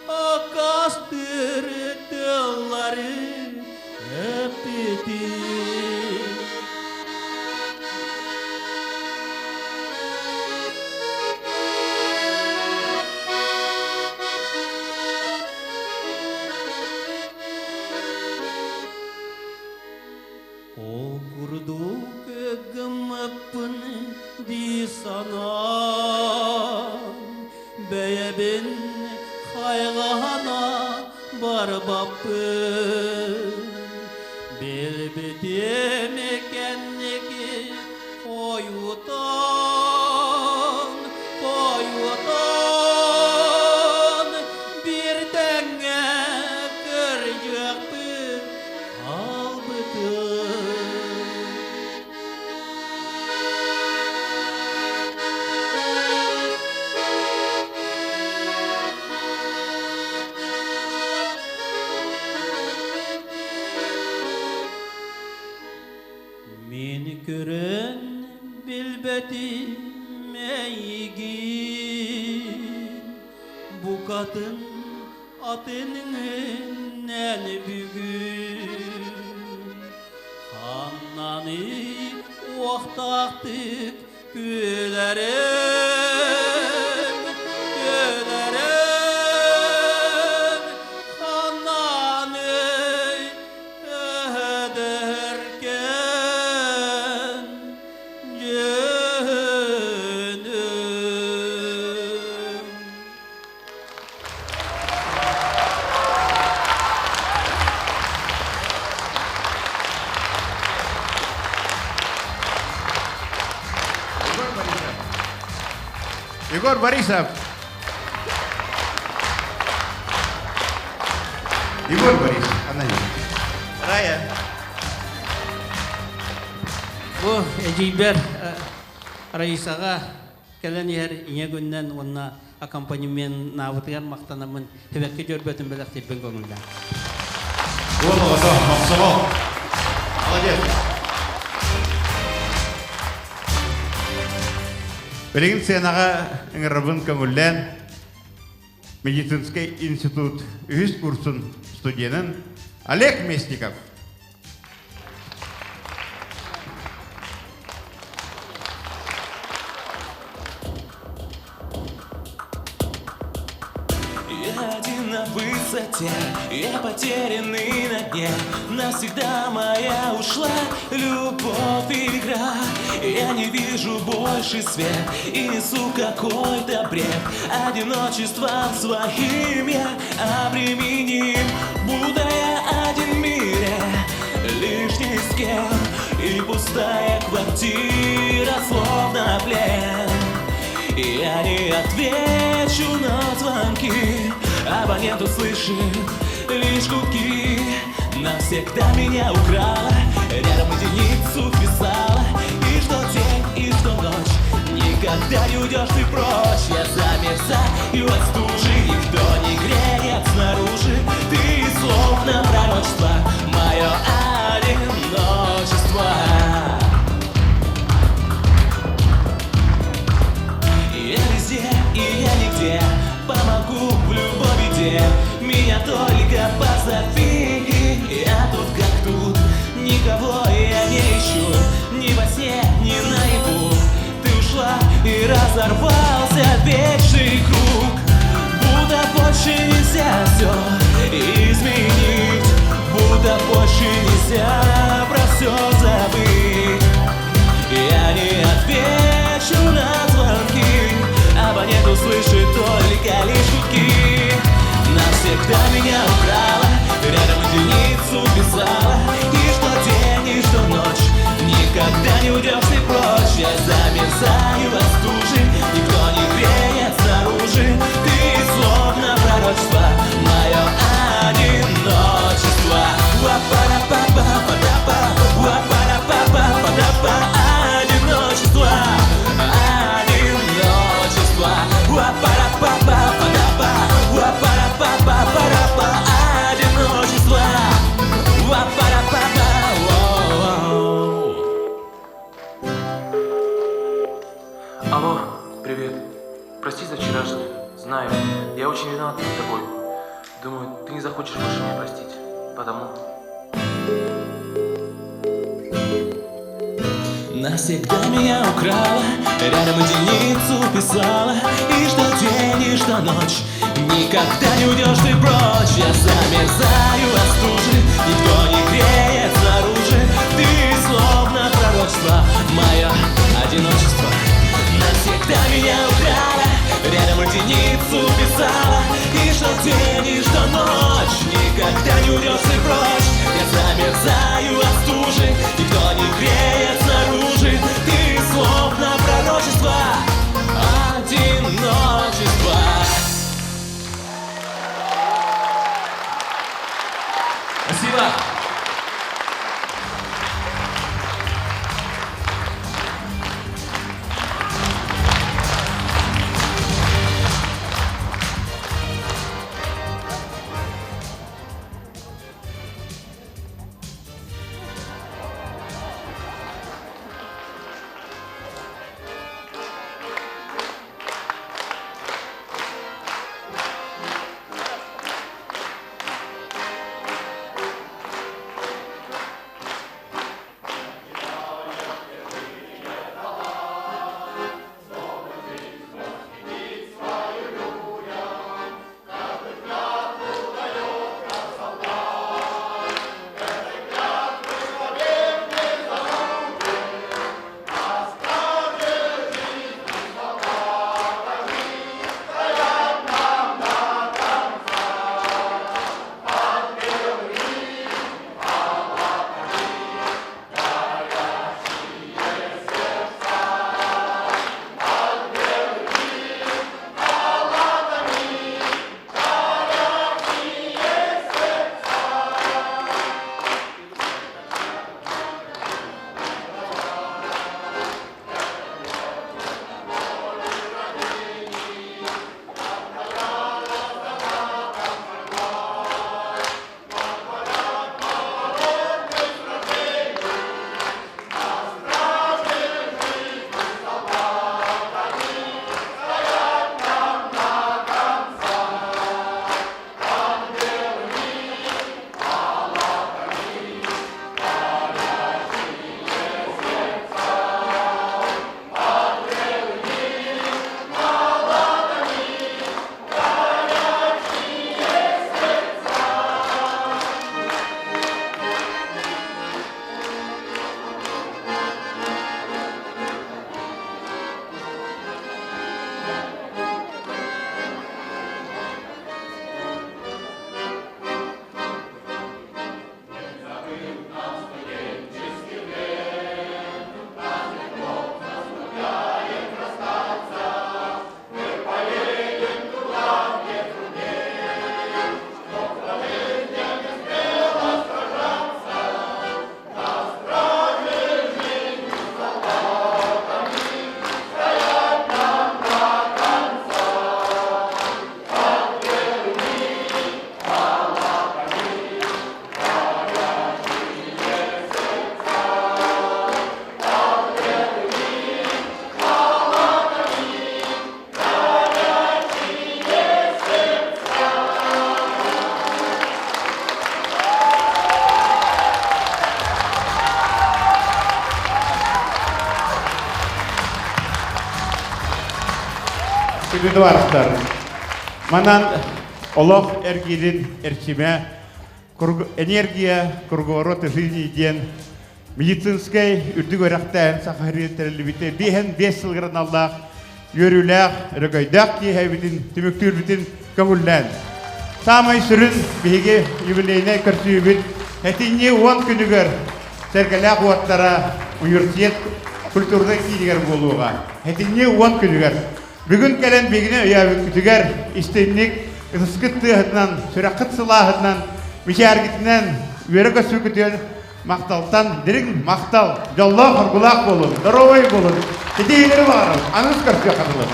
O kastır tılları hep bitir sana beyebin kaygana barbapı bilbidim kendiki koyutan bir denge kıracaktı kalbıtı Gören bilbetim eygin bu kadın atının eni bugün Hanani vaktaktık gülerim gülerim Hanani ederken Егор Борисов. Егор Борисов, аноним. Рая. Бу эдибер Раисага келен ер иңегүннен онна аккомпанемент навытыгар мактанамын хебекке жөрбөтүн белек тепен көңүлдө. Молодец. Белегин сенага ыңырыбын көңүлден медицинский институт үз курсын студентын Олег Местников. На высоте, я потерянный на дне. Навсегда моя ушла любовь и игра. Я не вижу больше свет и несу какой-то бред. Одиночеством своим я обременим. Буду я один в мире, лишь ни с кем. И пустая квартира, словно плен. Я не отвечу на звонки, абонент услышит лишь гудки. Навсегда меня украла, рядом единицу вписала. И что день, и что ночь, никогда не уйдешь ты прочь. Я замерзаю от стужи, никто не греет снаружи. Ты словно пророчество, мое одиночество. Я везде, и я нигде, помогу в любой беде. Меня только позови, я тут как тут. Никого я не ищу, ни во сне, ни наяву. Ты ушла и разорвался вечный круг. Будто больше нельзя все изменить, будто больше нельзя про все забыть. Я не отвечу на звонки, абонент услышит только лишь гудки. Навсегда меня украла, рядом единицу писала. И что день, и что ночь, никогда не уйдешь ты прочь. Я замерзаю от стужи, никто не греет снаружи. Ты словно пророчество, мое одиночество. Уа-пара-па-па-па-да-па, уа-пара-па-па-па-да-па. Одиночество, одиночество. Уа-пара-па-па-па-да-па, уа-пара-па-па-па-да-па. Одиночество, уа-пара-па-па. Алло, привет. Прости за вчерашнее. Знаю, я очень виноват перед тобой. Думаю, ты не захочешь больше меня простить. Потому... Навсегда меня украла, рядом единицу писала. И что день, и что ночь, никогда не уйдешь ты прочь. Я замерзаю от стужи, никто не греет снаружи. Ты словно пророчество, мое одиночество. Навсегда меня украла, рядом единицу писала. И что день, и что ночь, никогда не уйдешь ты прочь. Я замерзаю от стужи, никто не греет снаружи. Ты словно пророчество, одиночество. Спасибо. Сүлді барықтар. Манан Олох, эргиирин, эрчимэ, энергия, круговорот жизни ден, медицинской, үрдік өрақтайын сақары тәрілібіті, бейхен 5 жылғырын Аллах, өріләқ, рөгайдақ кейхәбітін, түміктір бітін көңілден. Самай сүрін бейге юбилейіне көрсүйбіт, әтіне 10 күнігер сәргіләқ уаттара университет культурда кейдігер болуға. Әтіне 10 күнігер. Бүгін кәлен бегіне өйәбі күтігер, істемнік, ұсқытты ғытынан, сүрақыт сыла ғытынан, мешәргітінен, өрі көсі күтер, мақталтан, дірің мақтал, жоллақ ұрғылақ болын, здоровай болын. Кедейлері бағарым, аңыз көрсі қатылыр.